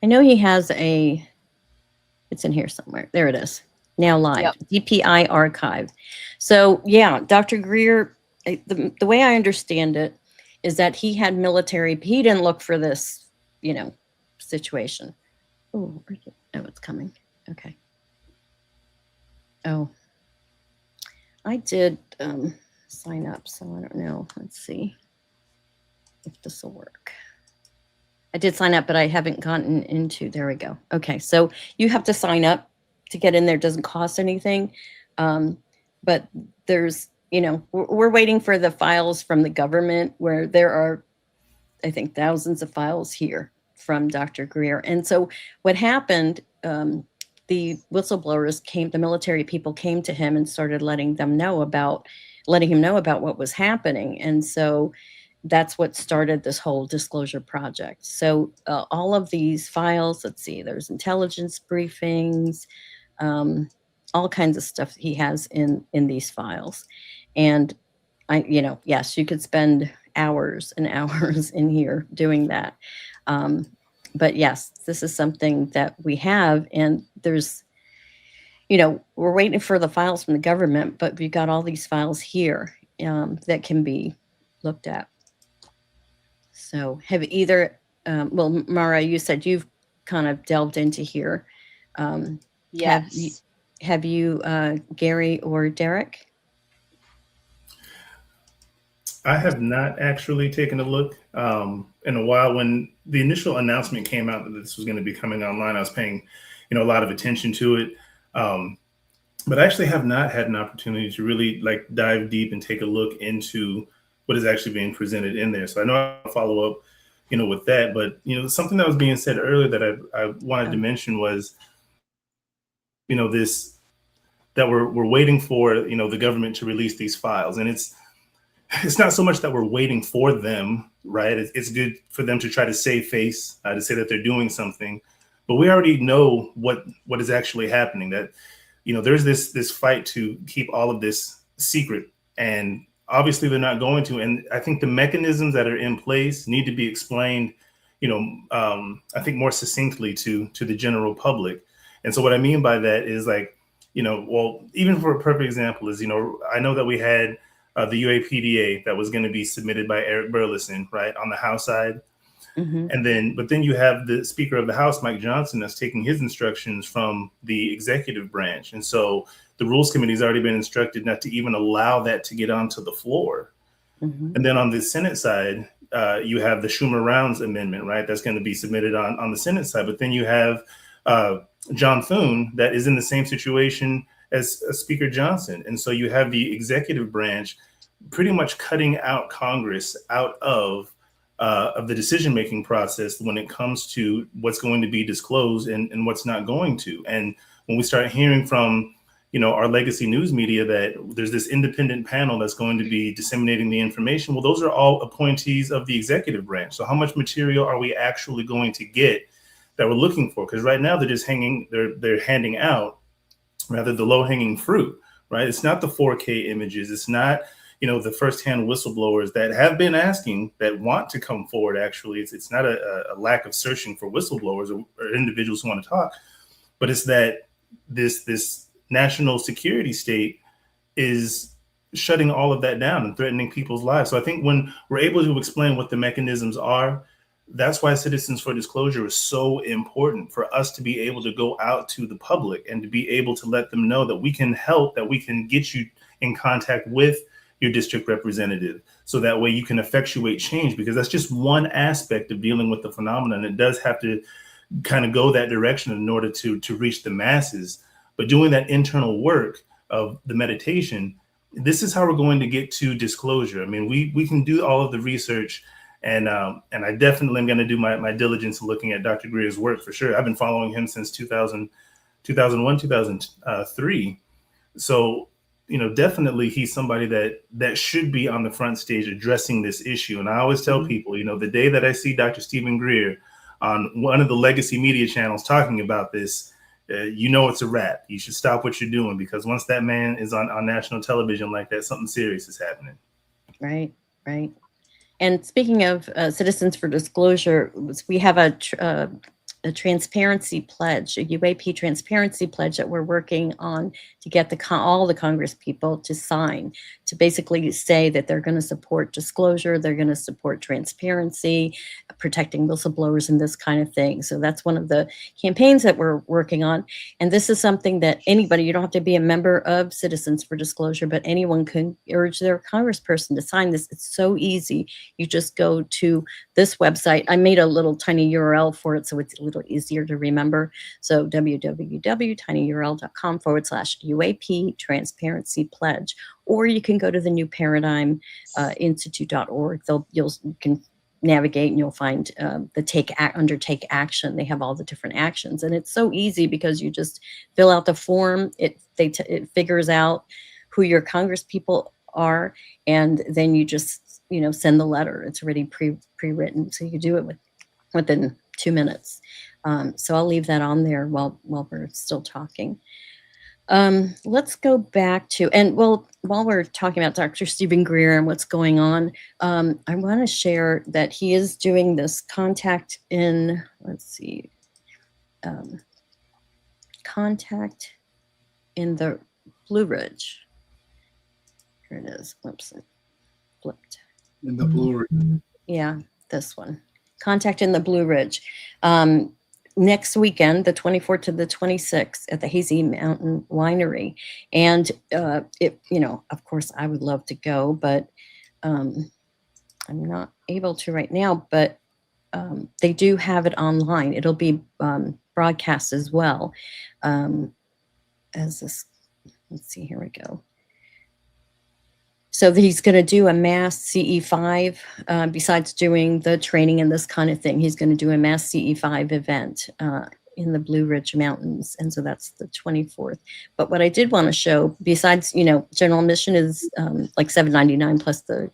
I know he has it's in here somewhere. There it is. Now live. Yep. DPI archive. So yeah, Dr. Greer, the way I understand it is that he had military, he didn't look for this, situation. Oh, it's coming. Okay. Oh, I did sign up, so I don't know. Let's see if this will work. I did sign up, but I haven't gotten into, there we go. Okay, so you have to sign up to get in there. It doesn't cost anything. But there's, we're waiting for the files from the government where there are, I think, thousands of files here from Dr. Greer. And so what happened, the whistleblowers the military people came to him and started letting him know about what was happening. And so that's what started this whole disclosure project. So all of these files, let's see, there's intelligence briefings, all kinds of stuff he has in these files. And yes, you could spend hours and hours in here doing that. But yes, this is something that we have, and there's, we're waiting for the files from the government, but we've got all these files here that can be looked at. So have either, Mara, you said you've kind of delved into here. Yes. Have you, Gary or Derek? I have not actually taken a look in a while. When the initial announcement came out that this was going to be coming online, I was paying, a lot of attention to it. But I actually have not had an opportunity to really dive deep and take a look into what is actually being presented in there. So I know I'll follow up, with that. But, something that was being said earlier that I wanted to mention was, this, that we're waiting for, the government to release these files. And it's not so much that we're waiting for them, right? It's good for them to try to save face, to say that they're doing something, but we already know what is actually happening. That, there's this fight to keep all of this secret, and obviously they're not going to. And I think the mechanisms that are in place need to be explained, I think more succinctly to the general public. And so what I mean by that is well, even for a perfect example is, I know that we had the UAPDA that was going to be submitted by Eric Burleson, right, on the House side. Mm-hmm. But then you have the Speaker of the House, Mike Johnson, that's taking his instructions from the executive branch. And so the Rules Committee has already been instructed not to even allow that to get onto the floor. Mm-hmm. And then on the Senate side, you have the Schumer-Rounds amendment, right, that's going to be submitted on the Senate side. But then you have John Thune that is in the same situation as Speaker Johnson. And so you have the executive branch pretty much cutting out Congress out of the decision-making process when it comes to what's going to be disclosed and what's not going to. And when we start hearing from, our legacy news media that there's this independent panel that's going to be disseminating the information, well, those are all appointees of the executive branch. So how much material are we actually going to get that we're looking for? Because right now they're just they're handing out rather the low-hanging fruit, right? It's not the 4K images. It's not, the firsthand whistleblowers that have been asking, that want to come forward. Actually, it's not a lack of searching for whistleblowers or individuals who want to talk, but it's that this national security state is shutting all of that down and threatening people's lives. So I think when we're able to explain what the mechanisms are, that's why Citizens for Disclosure is so important, for us to be able to go out to the public and to be able to let them know that we can help, that we can get you in contact with your district representative, so that way you can effectuate change, because that's just one aspect of dealing with the phenomenon. It does have to kind of go that direction in order to reach the masses. But doing that internal work of the meditation, this is how we're going to get to disclosure. I mean, we can do all of the research, and I definitely am going to do my diligence looking at Dr. Greer's work for sure. I've been following him since 2001, 2003. So, definitely he's somebody that should be on the front stage addressing this issue. And I always tell people, the day that I see Dr. Stephen Greer on one of the legacy media channels talking about this, it's a wrap. You should stop what you're doing, because once that man is on national television like that, something serious is happening. Right, right. And speaking of Citizens for Disclosure, we have a transparency pledge, a UAP transparency pledge that we're working on to get all the Congress people to sign, to basically say that they're going to support disclosure, they're going to support transparency, protecting whistleblowers and this kind of thing. So that's one of the campaigns that we're working on. And this is something that anybody, you don't have to be a member of Citizens for Disclosure, but anyone can urge their congressperson to sign this. It's so easy. You just go to this website. I made a little tiny URL for it, so it's a little easier to remember. So www.tinyurl.com/UAP Transparency Pledge. Or you can go to the New Paradigm Institute.org. You can navigate and you'll find the undertake action. They have all the different actions, and it's so easy because you just fill out the form. It figures out who your Congress people are, and then you just send the letter. It's already pre-written, so you do it within 2 minutes. So I'll leave that on there while we're still talking. Let's go back to, and while we're talking about Dr. Stephen Greer and what's going on, I want to share that he is doing this contact in, contact in the Blue Ridge. Here it is. Whoops, it flipped. In the Blue Ridge. Yeah, this one. Contact in the Blue Ridge. Next weekend, the 24th to the 26th at the Hazy Mountain Winery. And of course I would love to go, but I'm not able to right now, but they do have it online. It'll be broadcast as well. As this, let's see, here we go. So he's going to do a mass CE5, besides doing the training and this kind of thing. He's going to do a mass CE5 event in the Blue Ridge Mountains. And so that's the 24th. But what I did want to show, besides, general admission is like $7.99 plus the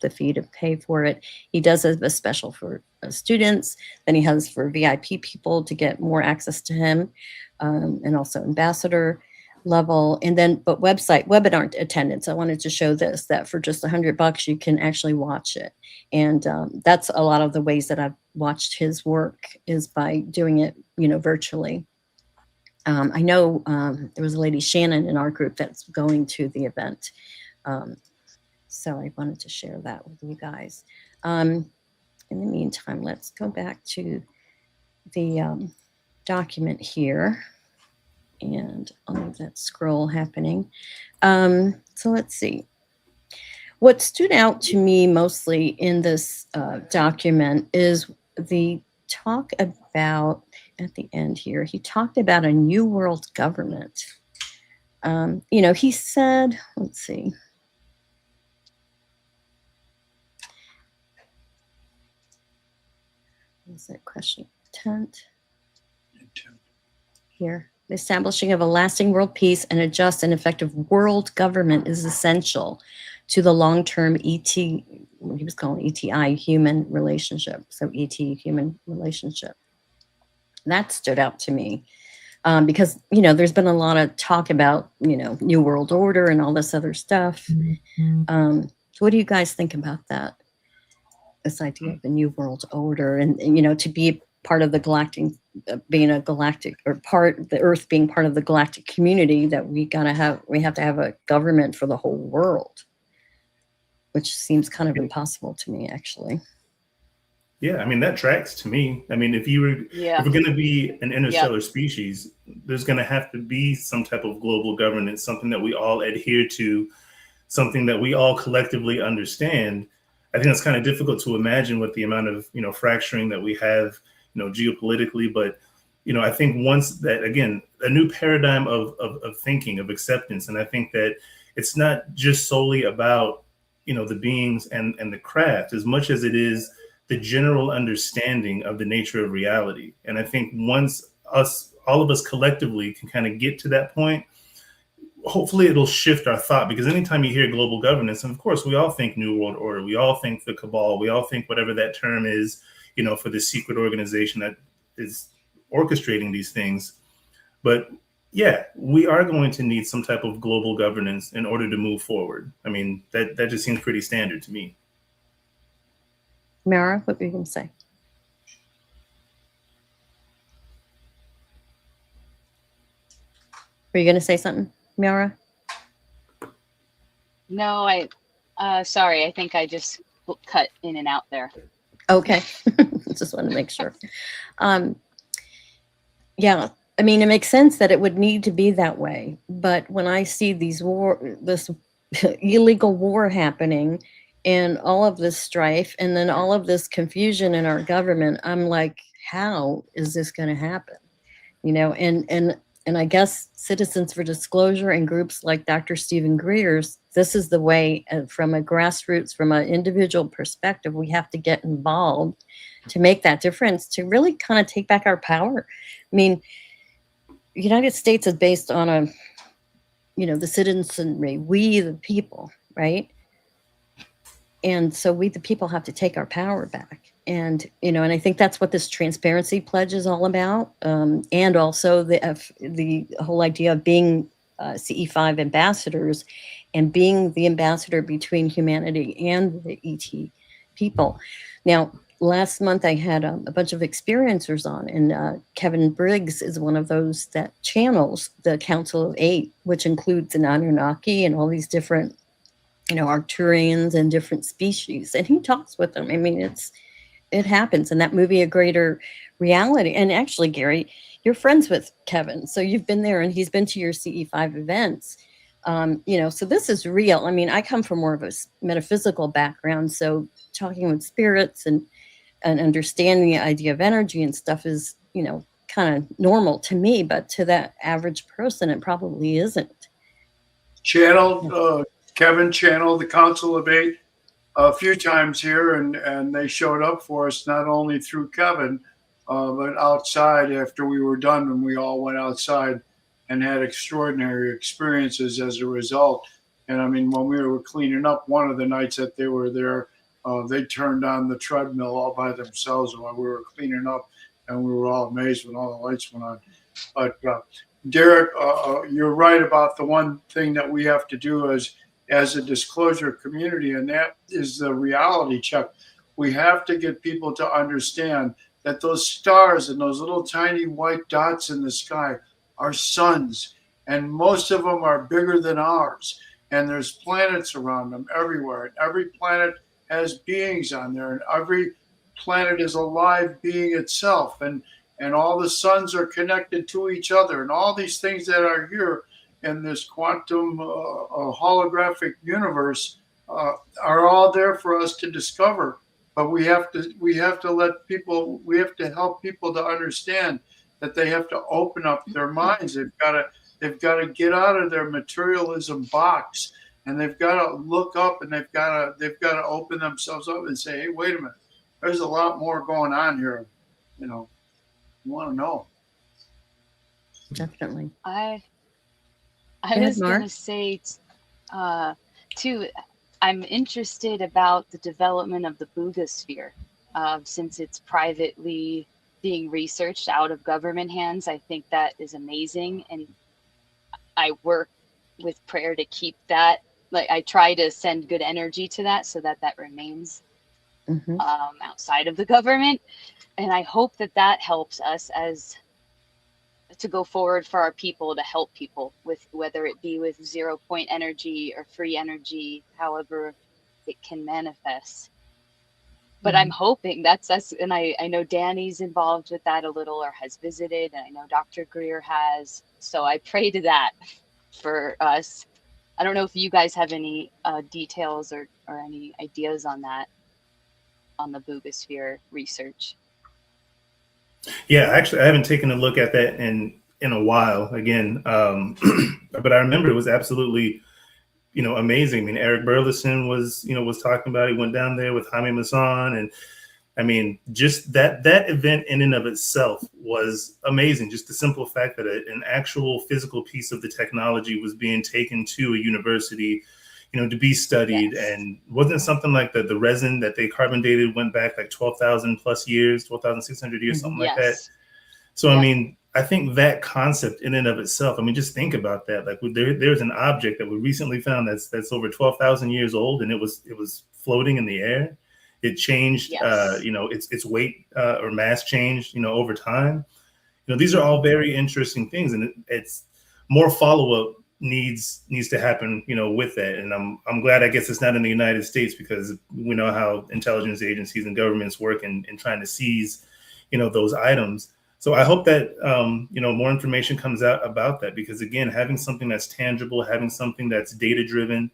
fee to pay for it. He does have a special for students. Then he has for VIP people to get more access to him, and also ambassador level. And then, but webinar attendance, I wanted to show this, that for just $100 you can actually watch it. And that's a lot of the ways that I've watched his work, is by doing it, virtually. I know there was a lady, Shannon, in our group that's going to the event. So I wanted to share that with you guys. In the meantime, let's go back to the document here. And I'll leave that scroll happening. So let's see. What stood out to me mostly in this document is the talk about, at the end here, he talked about a new world government. He said, let's see. What is that question? Intent. Here. The establishing of a lasting world peace and a just and effective world government is essential to the long-term what he was calling ETI, human relationship. So ET, human relationship. That stood out to me because, there's been a lot of talk about, New World Order and all this other stuff. So what do you guys think about that? This idea of the New World Order and to be part of the galactic, being a galactic, or the Earth being part of the galactic community, that we have to have a government for the whole world, which seems kind of impossible to me, actually. Yeah, I mean, that tracks to me. I mean, if Yeah. we're going to be an Yep. interstellar species, there's going to have to be some type of global governance, something that we all adhere to, something that we all collectively understand. I think it's kind of difficult to imagine with the amount of, fracturing that we have, geopolitically. But, I think once that, again, a new paradigm of thinking, of acceptance. And I think that it's not just solely about, the beings and the craft as much as it is the general understanding of the nature of reality. And I think once all of us collectively can kind of get to that point, hopefully it'll shift our thought, because anytime you hear global governance, and of course we all think New World Order, we all think the cabal, we all think whatever that term is, for the secret organization that is orchestrating these things. But yeah, we are going to need some type of global governance in order to move forward. I mean, that just seems pretty standard to me. Mara, what were you going to say? Were you going to say something, Mara? No, sorry, I think I just cut in and out there. Okay. Just want to make sure. Yeah, I mean, it makes sense that it would need to be that way. But when I see this illegal war happening and all of this strife and then all of this confusion in our government, I'm like, how is this going to happen? And I guess Citizens for Disclosure and groups like Dr. Stephen Greer's, this is the way, from a grassroots, from an individual perspective, we have to get involved to make that difference, to really kind of take back our power. I mean, the United States is based on the citizenry, we the people, right? And so we the people have to take our power back. And, and I think that's what this transparency pledge is all about. And also the whole idea of being CE5 ambassadors and being the ambassador between humanity and the ET people. Now, last month I had a bunch of experiencers on, and Kevin Briggs is one of those that channels the Council of Eight, which includes the Anunnaki and all these different, Arcturians and different species. And he talks with them. I mean, it happens in that movie, A Greater Reality. And actually, Gary, you're friends with Kevin, so you've been there and he's been to your CE5 events. So this is real. I mean, I come from more of a metaphysical background, so talking with spirits and understanding the idea of energy and stuff is, kind of normal to me, but to that average person, it probably isn't. Kevin channeled the Council of Eight a few times here, and they showed up for us, not only through Kevin, but outside after we were done, and we all went outside and had extraordinary experiences as a result. And I mean, when we were cleaning up one of the nights that they were there, they turned on the treadmill all by themselves while we were cleaning up, and we were all amazed when all the lights went on. But Derek, you're right about the one thing that we have to do as a disclosure community, and that is the reality check. We have to get people to understand that those stars and those little tiny white dots in the sky are suns, and most of them are bigger than ours. And there's planets around them everywhere, and every planet has beings on there, and every planet is a live being itself, and all the suns are connected to each other, and all these things that are here in this quantum holographic universe are all there for us to discover. But we have to help people to understand that they have to open up their minds. They've got to get out of their materialism box, and they've got to look up, and they've got to open themselves up and say, hey, wait a minute, there's a lot more going on here. You want to know. Definitely. I was going to say, too, I'm interested about the development of the Boogosphere, since it's privately being researched out of government hands. I think that is amazing, and I work with prayer to keep that. Like, I try to send good energy to that so that remains outside of the government, and I hope that helps us to go forward for our people, to help people with, whether it be with 0 point energy or free energy, however it can manifest. but I'm hoping that's, and I know Danny's involved with that a little, or has visited, and I know Dr. Greer has. So I pray to that for us. I don't know if you guys have any details or any ideas on that, on the boogosphere research. Yeah, actually, I haven't taken a look at that in a while. Again, but I remember it was absolutely, amazing. I mean, Eric Burleson was talking about it. He went down there with Jaime Maussan, and I mean, just that event in and of itself was amazing. Just the simple fact that an actual physical piece of the technology was being taken to a university, to be studied. Yes. And wasn't something like the resin that they carbon dated went back like 12,000 plus years, 12,600 years, something like that. So, I mean, I think that concept in and of itself, I mean, just think about that. Like there's an object that we recently found that's over 12,000 years old, and it was floating in the air. It changed, Yes. its weight or mass changed, over time. These are all very interesting things, and it's more follow-up needs to happen, with that. And I'm glad, I guess it's not in the United States, because we know how intelligence agencies and governments work in trying to seize, those items. So I hope that, more information comes out about that, because again, having something that's tangible, having something that's data-driven,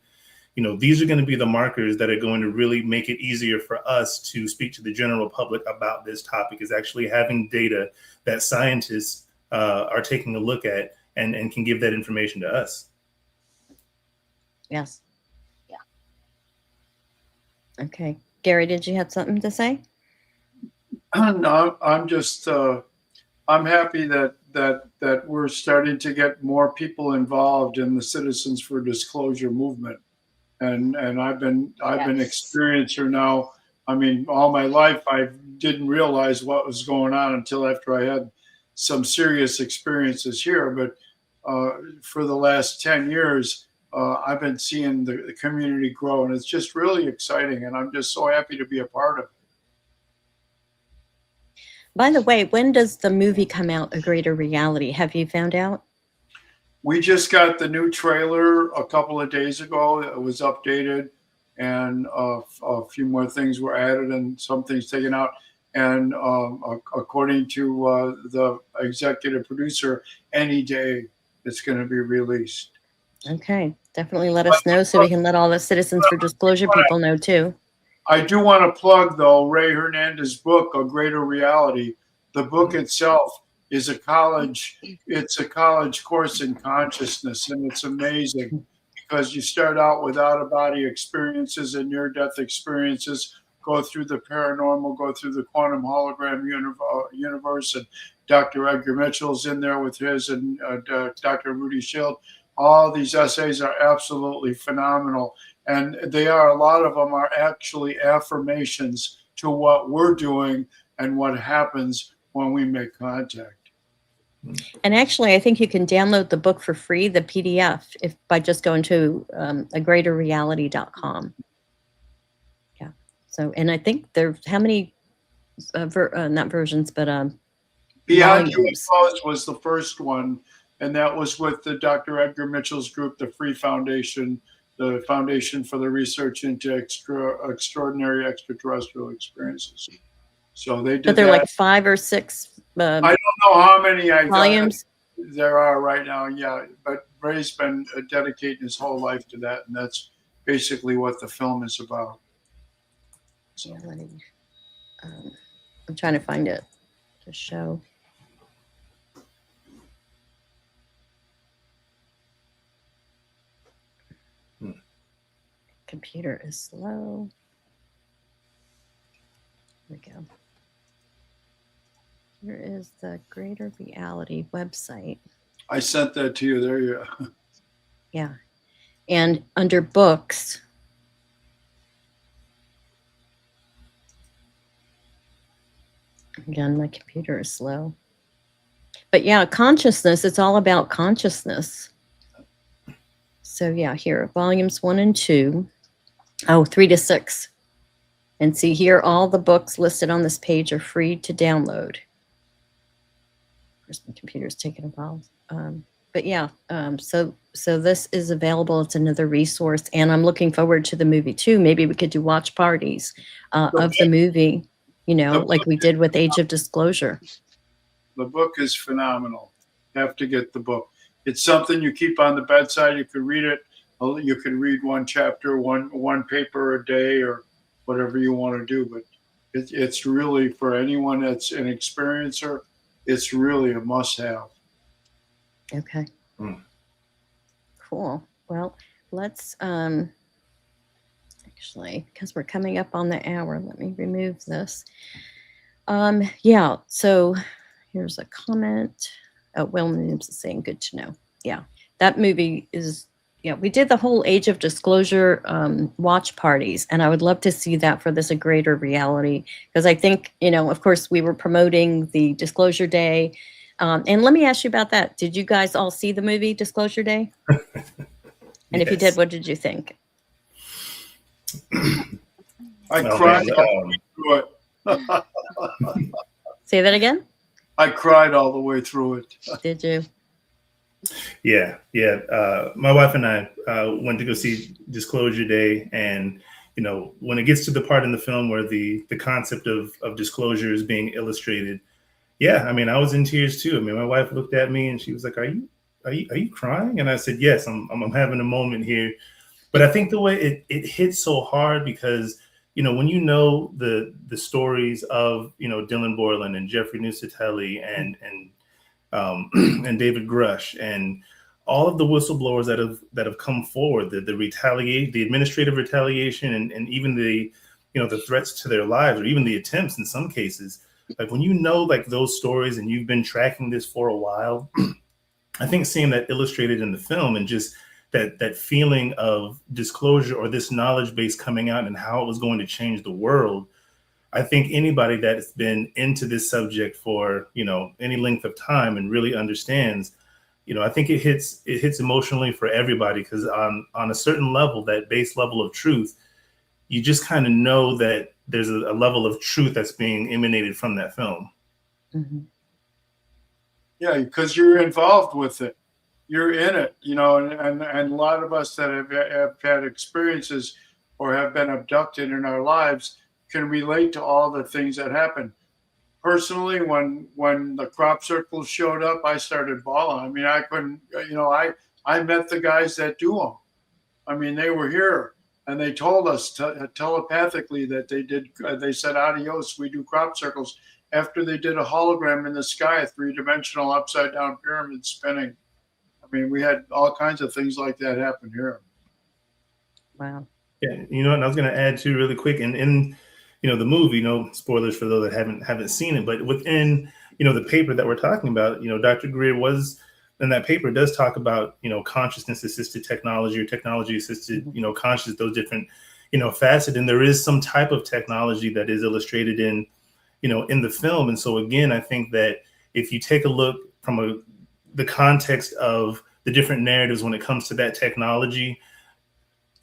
these are going to be the markers that are going to really make it easier for us to speak to the general public about this topic, is actually having data that scientists are taking a look at and can give that information to us. Yes. Yeah. Okay. Gary, did you have something to say? No, I'm just, I'm happy that we're starting to get more people involved in the Citizens for Disclosure movement. And I've been experiencer now. I mean, all my life, I didn't realize what was going on until after I had some serious experiences here. But for the last 10 years, I've been seeing the community grow, and it's just really exciting. And I'm just so happy to be a part of it. By the way, when does the movie come out, A Greater Reality? Have you found out? We just got the new trailer a couple of days ago. It was updated, and a few more things were added and some things taken out. And according to the executive producer, any day it's going to be released. Okay, definitely let us know so we can let all the Citizens for Disclosure people know too. I do want to plug, though, Ray Hernandez's book, A Greater Reality. The book itself is it's a college course in consciousness, and it's amazing because you start out with out-of-body experiences and near-death experiences, go through the paranormal, go through the quantum hologram universe, and Dr. Edgar Mitchell's in there with his, and Dr. Rudy Schild. All these essays are absolutely phenomenal. And they are, a lot of them are actually affirmations to what we're doing and what happens when we make contact. And actually, I think you can download the book for free, the PDF, by just going to agreaterreality.com. Yeah. So, and I think there's how many, not versions, but Beyond volumes. UFOs was the first one, and that was with the Dr. Edgar Mitchell's group, the Free Foundation, the Foundation for the Research into Extraordinary Extraterrestrial Experiences. So they did. But they're like 5 or 6. I don't know how many volumes there are right now. Yeah, but Ray's been dedicating his whole life to that, and that's basically what the film is about. So I'm trying to find it to show. Computer is slow. Here we go. Here is the Greater Reality website. I sent that to you. There you go. Yeah. And under books, again, my computer is slow. But yeah, consciousness, it's all about consciousness. So yeah, here, volumes 1 and 2. Oh, 3 to 6. And see here, all the books listed on this page are free to download. Of course, my computer's taking a while. but yeah, so this is available. It's another resource, and I'm looking forward to the movie too. Maybe we could do watch parties of the movie, like we did with Age of Disclosure. The book is phenomenal. Have to get the book. It's something you keep on the bedside. You can read it. You can read one chapter, one paper a day, or whatever you want to do. But it's really, for anyone that's an experiencer, it's really a must-have. Okay. Cool. Well, let's actually, because we're coming up on the hour, let me remove this. Yeah, so here's a comment. Oh, Williams is saying good to know. Yeah, that movie is, yeah, we did the whole Age of Disclosure watch parties, and I would love to see that for this A Greater Reality, because I think, of course, we were promoting the Disclosure Day. And let me ask you about that. Did you guys all see the movie Disclosure Day? And if you did, what did you think? I cried all the way through it. Say that again? I cried all the way through it. Did you? Yeah. My wife and I went to go see Disclosure Day, and when it gets to the part in the film where the concept of disclosure is being illustrated, yeah, I mean, I was in tears too. I mean, my wife looked at me and she was like, "Are you crying?" And I said, "Yes, I'm having a moment here." But I think the way it hits so hard because when the stories of Dylan Borland and Jeffrey Nusatelli and and David Grush and all of the whistleblowers that have come forward, the administrative retaliation, and even the threats to their lives, or even the attempts in some cases. Like when like those stories and you've been tracking this for a while, I think seeing that illustrated in the film and just that feeling of disclosure or this knowledge base coming out and how it was going to change the world. I think anybody that's been into this subject for, any length of time and really understands, I think it hits emotionally for everybody, because on a certain level, that base level of truth, you just kind of know that there's a level of truth that's being emanated from that film. Mm-hmm. Yeah, because you're involved with it. You're in it, and a lot of us that have had experiences or have been abducted in our lives can relate to all the things that happen. Personally, when the crop circles showed up, I started bawling. I mean, I couldn't, I met the guys that do them. I mean, they were here and they told us telepathically that they said, "Adios, we do crop circles," after they did a hologram in the sky, a 3-dimensional upside down pyramid spinning. I mean, we had all kinds of things like that happen here. Wow. Yeah, and I was going to add too, really quick, and in the movie, spoilers for those that haven't seen it, but within the paper that we're talking about, Dr. Greer was in that paper does talk about consciousness assisted technology or technology assisted conscious, those different facet, and there is some type of technology that is illustrated in in the film. And so again, I think that if you take a look from the context of the different narratives when it comes to that technology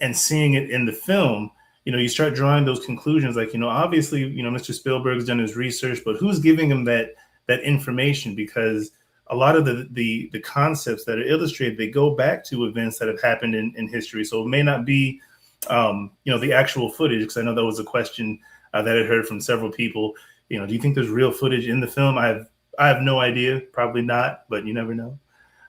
and seeing it in the film, you start drawing those conclusions. Like, obviously, Mr. Spielberg's done his research, but who's giving him that information? Because a lot of the concepts that are illustrated, they go back to events that have happened in history. So it may not be, the actual footage, because I know that was a question that I heard from several people. Do you think there's real footage in the film? I have no idea. Probably not, but you never know.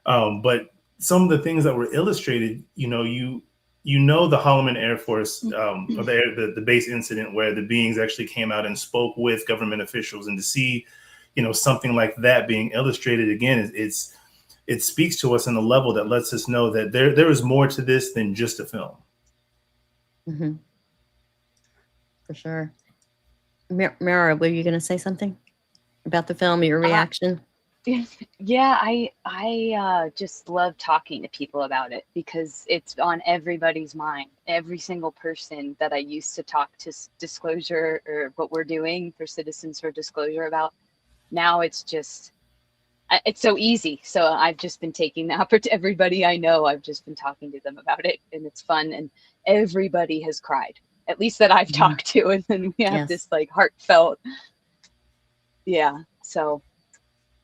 But some of the things that were illustrated, the Holloman Air Force, or the base incident where the beings actually came out and spoke with government officials, and to see, something like that being illustrated again, it speaks to us on a level that lets us know that there is more to this than just a film. Mm-hmm. For sure. Mara, were you going to say something about the film, your reaction? Yeah, I just love talking to people about it because it's on everybody's mind. Every single person that I used to talk to disclosure or what we're doing for Citizens for Disclosure about, now it's so easy. So I've just been taking the opportunity. Everybody I know, I've just been talking to them about it, and it's fun. And everybody has cried, at least that I've talked to, and then we have this like heartfelt. Yeah, so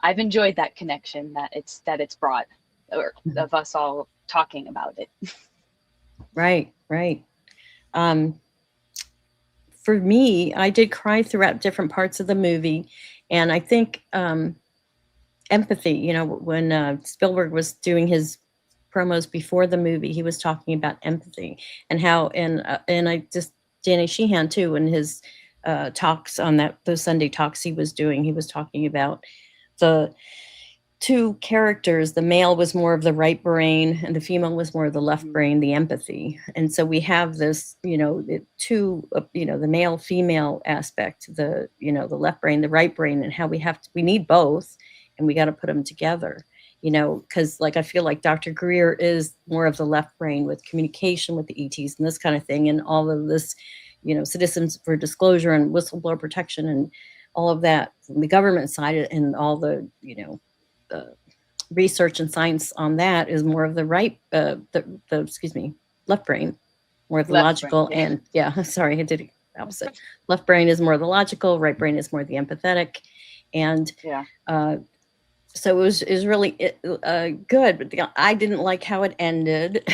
I've enjoyed that connection that it's brought. or of us all talking about it. Right, right. For me, I did cry throughout different parts of the movie, and I think empathy. You know, when Spielberg was doing his promos before the movie, he was talking about empathy and how, and I just Danny Sheehan too, in his talks on those Sunday talks he was doing, he was talking about the two characters. The male was more of the right brain and the female was more of the left brain, the empathy. And so we have this, you know, the male female aspect, the left brain, the right brain, and how we need both, and we got to put them together, you know, because like I feel like Dr. Greer is more of the left brain with communication with the ETs and this kind of thing, and all of this, you know, citizens for disclosure and whistleblower protection and all of that from the government side, and all the, you know, research and science on that is more of the right, left brain, more of the Left logical. brain, yeah. And yeah, sorry, I did it opposite. Left brain is more the logical, right brain is more the empathetic. And Yeah. So it was really good, but I didn't like how it ended.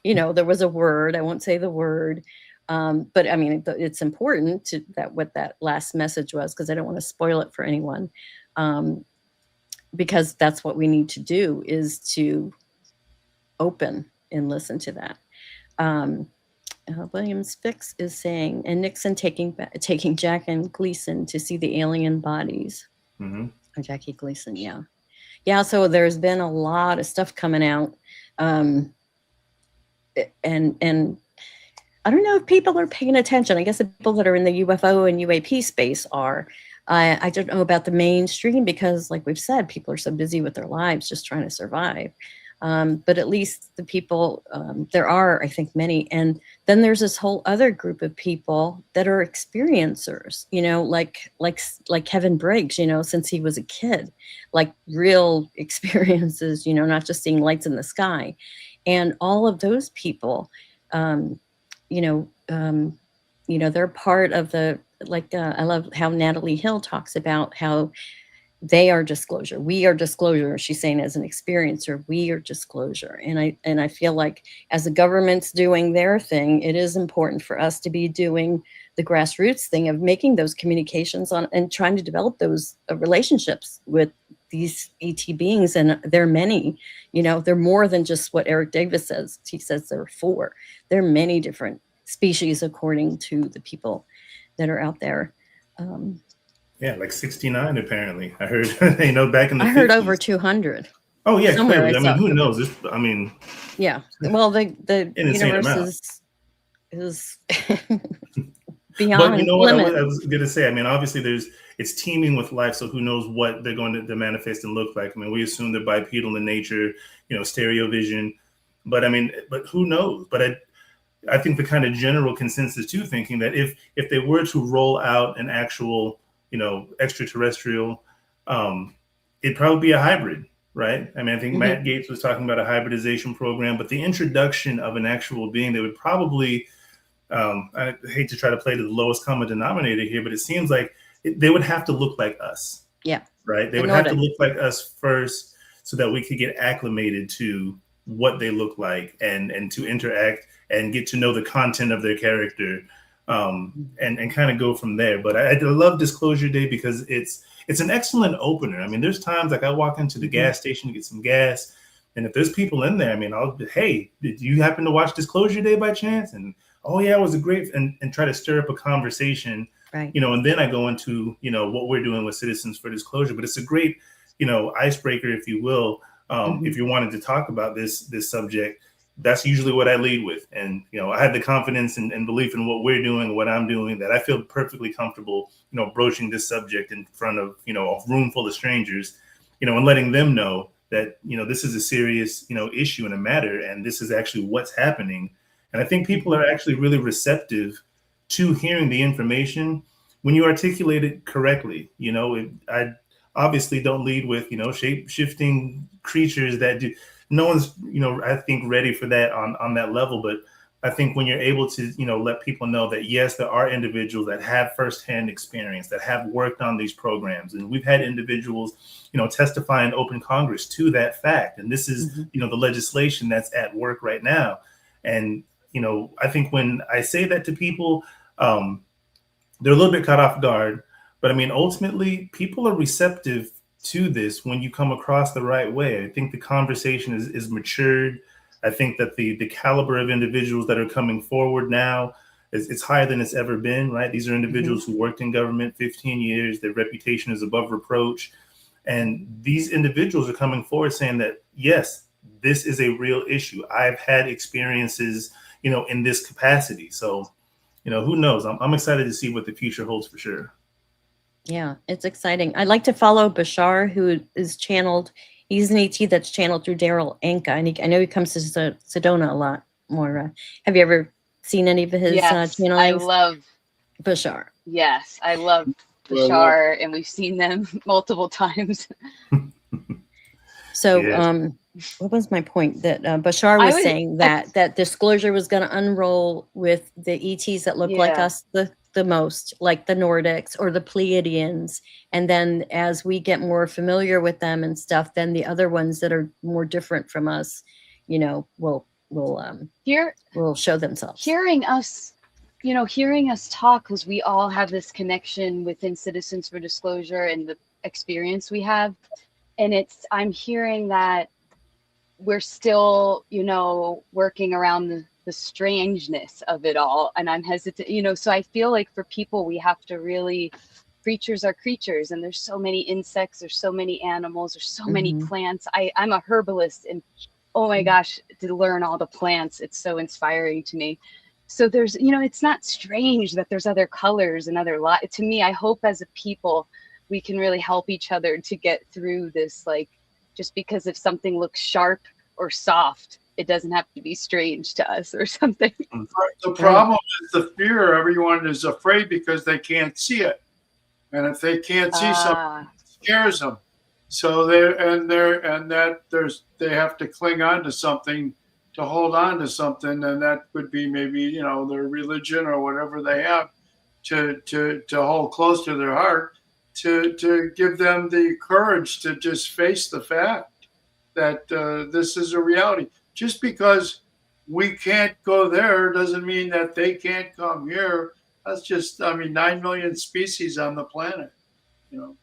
You know, there was a word, I won't say the word, but I mean, it's important to what that last message was, because I don't want to spoil it for anyone. Because that's what we need to do, is to open and listen to that. Williams Fix is saying, and Nixon taking Jack and Gleason to see the alien bodies. Mm-hmm. Or Jackie Gleason, yeah. Yeah, so there's been a lot of stuff coming out. And I don't know if people are paying attention. I guess the people that are in the UFO and UAP space are. I don't know about the mainstream, because like we've said, people are so busy with their lives just trying to survive. But at least the people, there are, I think, many. And then there's this whole other group of people that are experiencers, you know, like Kevin Briggs, you know, since he was a kid, like real experiences, you know, not just seeing lights in the sky. And all of those people, they're part of the, I love how Natalie Hill talks about how they are disclosure. We are disclosure. She's saying, as an experiencer, we are disclosure. And I feel like as the government's doing their thing, it is important for us to be doing the grassroots thing of making those communications on and trying to develop those relationships with these ET beings. And there are many, you know, they're more than just what Eric Davis says. He says there are 4. There are many different species according to the people that are out there. Yeah, like 69 apparently. I heard, you know, back in the 50s. heard over 200. Oh yeah, Somewhere clearly. I mean, saw. who knows? I mean, yeah. Well, the universe is beyond but you know what limit. I was going to say? I mean, obviously it's teeming with life, so who knows what they're going to manifest and look like. I mean, we assume they're bipedal in nature, you know, stereo vision, but I mean, but who knows? But I think the kind of general consensus too, thinking that if they were to roll out an actual, you know, extraterrestrial, it'd probably be a hybrid, right? I mean, I think Matt Gaetz was talking about a hybridization program, but the introduction of an actual being that would probably, I hate to try to play to the lowest common denominator here, but it seems like they would have to look like us. Yeah. Right. They would have to look like us first so that we could get acclimated to what they look like and to interact and get to know the content of their character, and kind of go from there. But I love Disclosure Day because it's an excellent opener. I mean, there's times like I walk into the gas station to get some gas, and if there's people in there, I mean, hey, did you happen to watch Disclosure Day by chance? And oh yeah, it was a great, and try to stir up a conversation, right? You know, and then I go into, you know, what we're doing with Citizens for Disclosure. But it's a great, you know, icebreaker, if you will, if you're wanting to talk about this subject. That's usually what I lead with. And, you know, I have the confidence and belief in what we're doing, what I'm doing, that I feel perfectly comfortable, you know, broaching this subject in front of, you know, a room full of strangers, you know, and letting them know that, you know, this is a serious, you know, issue and a matter, and this is actually what's happening. And I think people are actually really receptive to hearing the information when you articulate it correctly. You know, I obviously don't lead with, you know, shape-shifting creatures that do. No one's, you know, I think ready for that on that level. But I think when you're able to, let people know that, yes, there are individuals that have firsthand experience, that have worked on these programs. And we've had individuals, testify in open Congress to that fact. And this is, the legislation that's at work right now. And, I think when I say that to people, they're a little bit caught off guard. But I mean, ultimately, people are receptive to this when you come across the right way. I think the conversation is matured. I think that the caliber of individuals that are coming forward now is higher than it's ever been, right? These are individuals who worked in government 15 years. Their reputation is above reproach. And these individuals are coming forward saying that, yes, this is a real issue. I've had experiences, in this capacity. So, who knows? I'm excited to see what the future holds for sure. Yeah, it's exciting. I like to follow Bashar, who is channeled. He's an ET that's channeled through Daryl Anka, and I know he comes to Sedona a lot more. Have you ever seen any of his channelings? I love Bashar. Yes, I love Bashar, and we've seen them multiple times. So, what was my point? That Bashar was saying that disclosure was going to unroll with the ETs that look like us the most, like the Nordics or the Pleiadians, and then as we get more familiar with them and stuff, then the other ones that are more different from us, will show themselves. Hearing us talk, because we all have this connection within Citizens for Disclosure and the experience we have, and I'm hearing that we're still, working around the strangeness of it all, and I'm hesitant, so I feel like for people, we have to really, creatures are creatures, and there's so many insects, there's so many animals, there's so many plants. I'm a herbalist, and oh my gosh, to learn all the plants, it's so inspiring to me. So there's, it's not strange that there's other colors and other to me, I hope as a people we can really help each other to get through this, like, just because if something looks sharp or soft, it doesn't have to be strange to us or something. The problem is the fear. Everyone is afraid because they can't see it. And if they can't see something, it scares them. So they have to cling on to something, to hold on to something. And that would be maybe, their religion or whatever they have to hold close to their heart, to give them the courage to just face the fact that this is a reality. Just because we can't go there doesn't mean that they can't come here. That's just, 9 million species on the planet. Come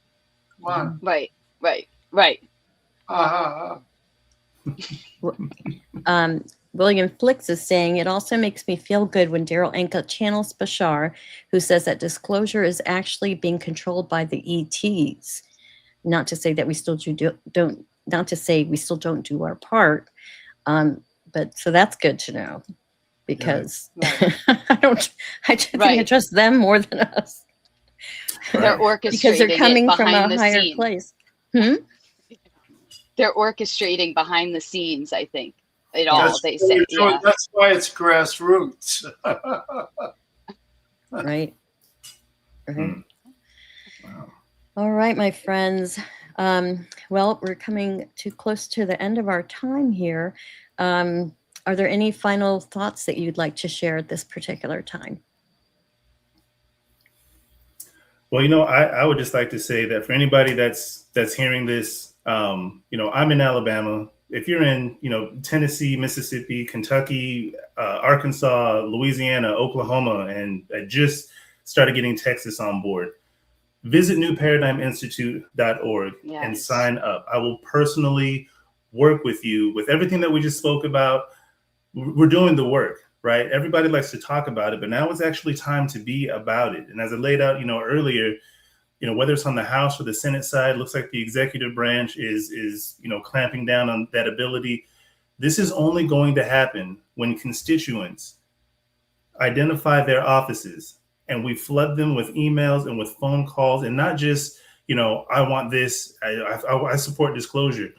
on. Right. William Flix is saying, it also makes me feel good when Daryl Anka channels Bashar, who says that disclosure is actually being controlled by the ETs. Not to say that we still don't do our part. But so that's good to know, because I think I trust them more than us. They're orchestrating because they're coming from a higher place. They're orchestrating behind the scenes, I think. They say. Yeah. That's why it's grassroots. Right. Wow. All right, my friends. Well, we're coming too close to the end of our time here. Are there any final thoughts that you'd like to share at this particular time? Well, I would just like to say that for anybody that's hearing this, I'm in Alabama. If you're in, Tennessee, Mississippi, Kentucky, Arkansas, Louisiana, Oklahoma, and I just started getting Texas on board, visit newparadigminstitute.org and sign up. I will personally work with you with everything that we just spoke about. We're doing the work, right? Everybody likes to talk about it, but now it's actually time to be about it. And as I laid out, earlier, whether it's on the House or the Senate side, looks like the executive branch is clamping down on that ability. This is only going to happen when constituents identify their offices and we flood them with emails and with phone calls, and not just, I want this, I support disclosure.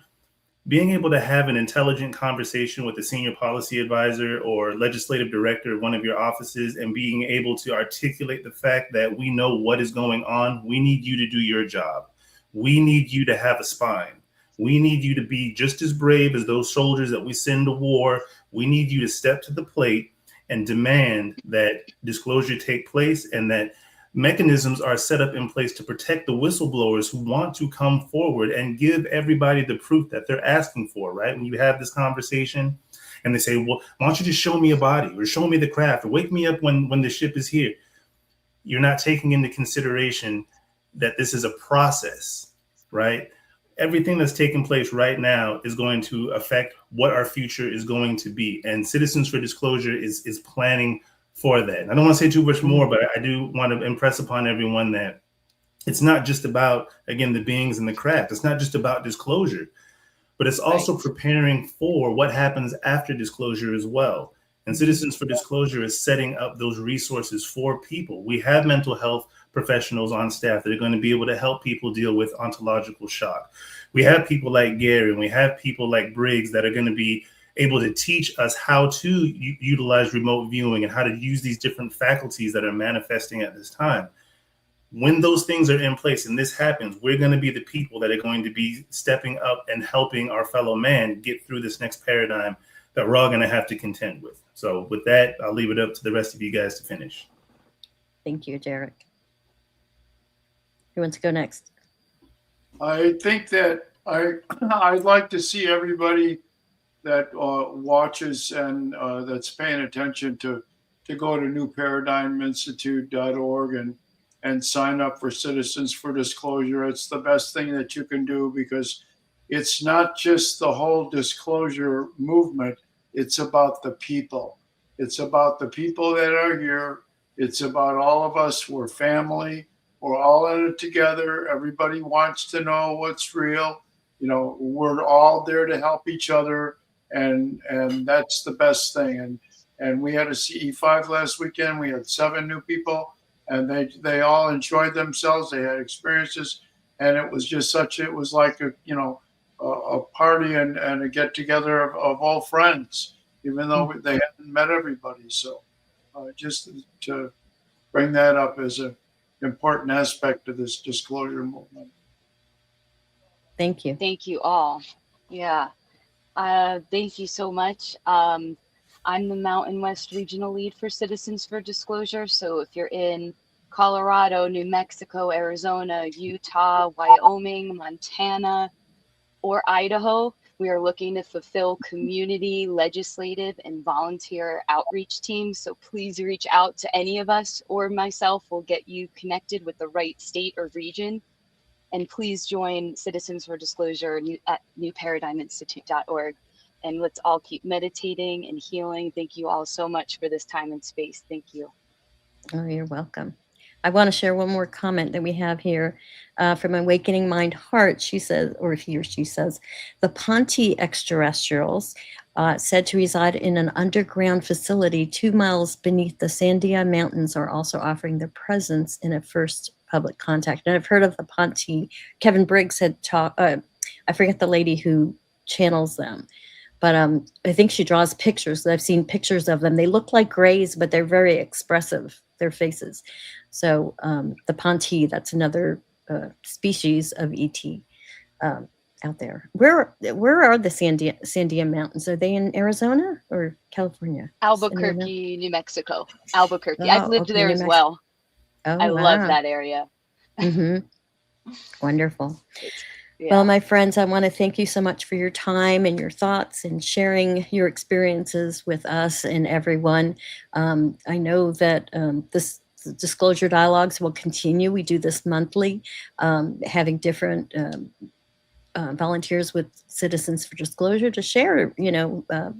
Being able to have an intelligent conversation with a senior policy advisor or legislative director of one of your offices, and being able to articulate the fact that we know what is going on. We need you to do your job. We need you to have a spine. We need you to be just as brave as those soldiers that we send to war. We need you to step to the plate and demand that disclosure take place, and that mechanisms are set up in place to protect the whistleblowers who want to come forward and give everybody the proof that they're asking for, right? When you have this conversation and they say, well, why don't you just show me a body or show me the craft or wake me up when the ship is here? You're not taking into consideration that this is a process, right? Everything that's taking place right now is going to affect what our future is going to be. And Citizens for Disclosure is planning for that. And I don't want to say too much more, but I do want to impress upon everyone that it's not just about, again, the beings and the craft. It's not just about disclosure, but it's also preparing for what happens after disclosure as well. And Citizens for Disclosure is setting up those resources for people. We have mental health professionals on staff that are going to be able to help people deal with ontological shock. We have people like Gary, and we have people like Briggs that are going to be able to teach us how to utilize remote viewing and how to use these different faculties that are manifesting at this time. When those things are in place and this happens, we're going to be the people that are going to be stepping up and helping our fellow man get through this next paradigm that we're all going to have to contend with. So with that, I'll leave it up to the rest of you guys to finish. Thank you, Derek. Who wants to go next? I think that I'd like to see everybody that watches and that's paying attention to go to newparadigminstitute.org and sign up for Citizens for Disclosure. It's the best thing that you can do, because it's not just the whole disclosure movement. It's about the people. It's about the people that are here. It's about all of us. We're family. We're all in it together. Everybody wants to know what's real. You know, we're all there to help each other. And that's the best thing. And we had a CE5 last weekend. We had 7 new people, and they all enjoyed themselves. They had experiences, and it was just it was like a party and a get together of all friends, even though they hadn't met everybody. So just to bring that up as an important aspect of this disclosure movement. Thank you. Thank you all. Yeah. Thank you so much. I'm the Mountain West Regional Lead for Citizens for Disclosure. So if you're in Colorado, New Mexico, Arizona, Utah, Wyoming, Montana, or Idaho, we are looking to fulfill community, legislative, and volunteer outreach teams. So please reach out to any of us or myself. We'll get you connected with the right state or region. And please join Citizens for Disclosure at newparadigminstitute.org. And let's all keep meditating and healing. Thank you all so much for this time and space. Thank you. Oh, you're welcome. I want to share one more comment that we have here from Awakening Mind Heart. She says, or he or she says, the Ponte extraterrestrials said to reside in an underground facility 2 miles beneath the Sandia Mountains are also offering their presence in a first public contact. And I've heard of the Ponte. Kevin Briggs had talked, I forget the lady who channels them, but I think she draws pictures. I've seen pictures of them. They look like grays, but they're very expressive, their faces. So the Ponte, that's another species of ET out there. Where are the Sandia Mountains? Are they in Arizona or California? Albuquerque, New Mexico. Albuquerque. Oh, I've lived okay, there New as Mexico. well. Oh, I love that area. Mm-hmm. Wonderful. Yeah. Well, my friends, I want to thank you so much for your time and your thoughts and sharing your experiences with us and everyone. I know that this disclosure dialogues will continue. We do this monthly, having different volunteers with Citizens for Disclosure to share,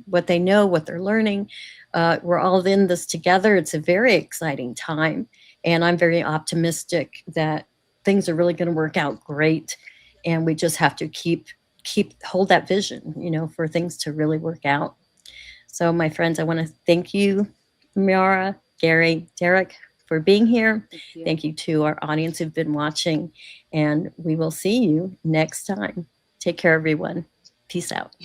what they know, what they're learning. We're all in this together. It's a very exciting time. And I'm very optimistic that things are really going to work out great. And we just have to hold that vision, for things to really work out. So my friends, I want to thank you, Miara, Gary, Derek, for being here. Thank you to our audience who've been watching, and we will see you next time. Take care, everyone. Peace out.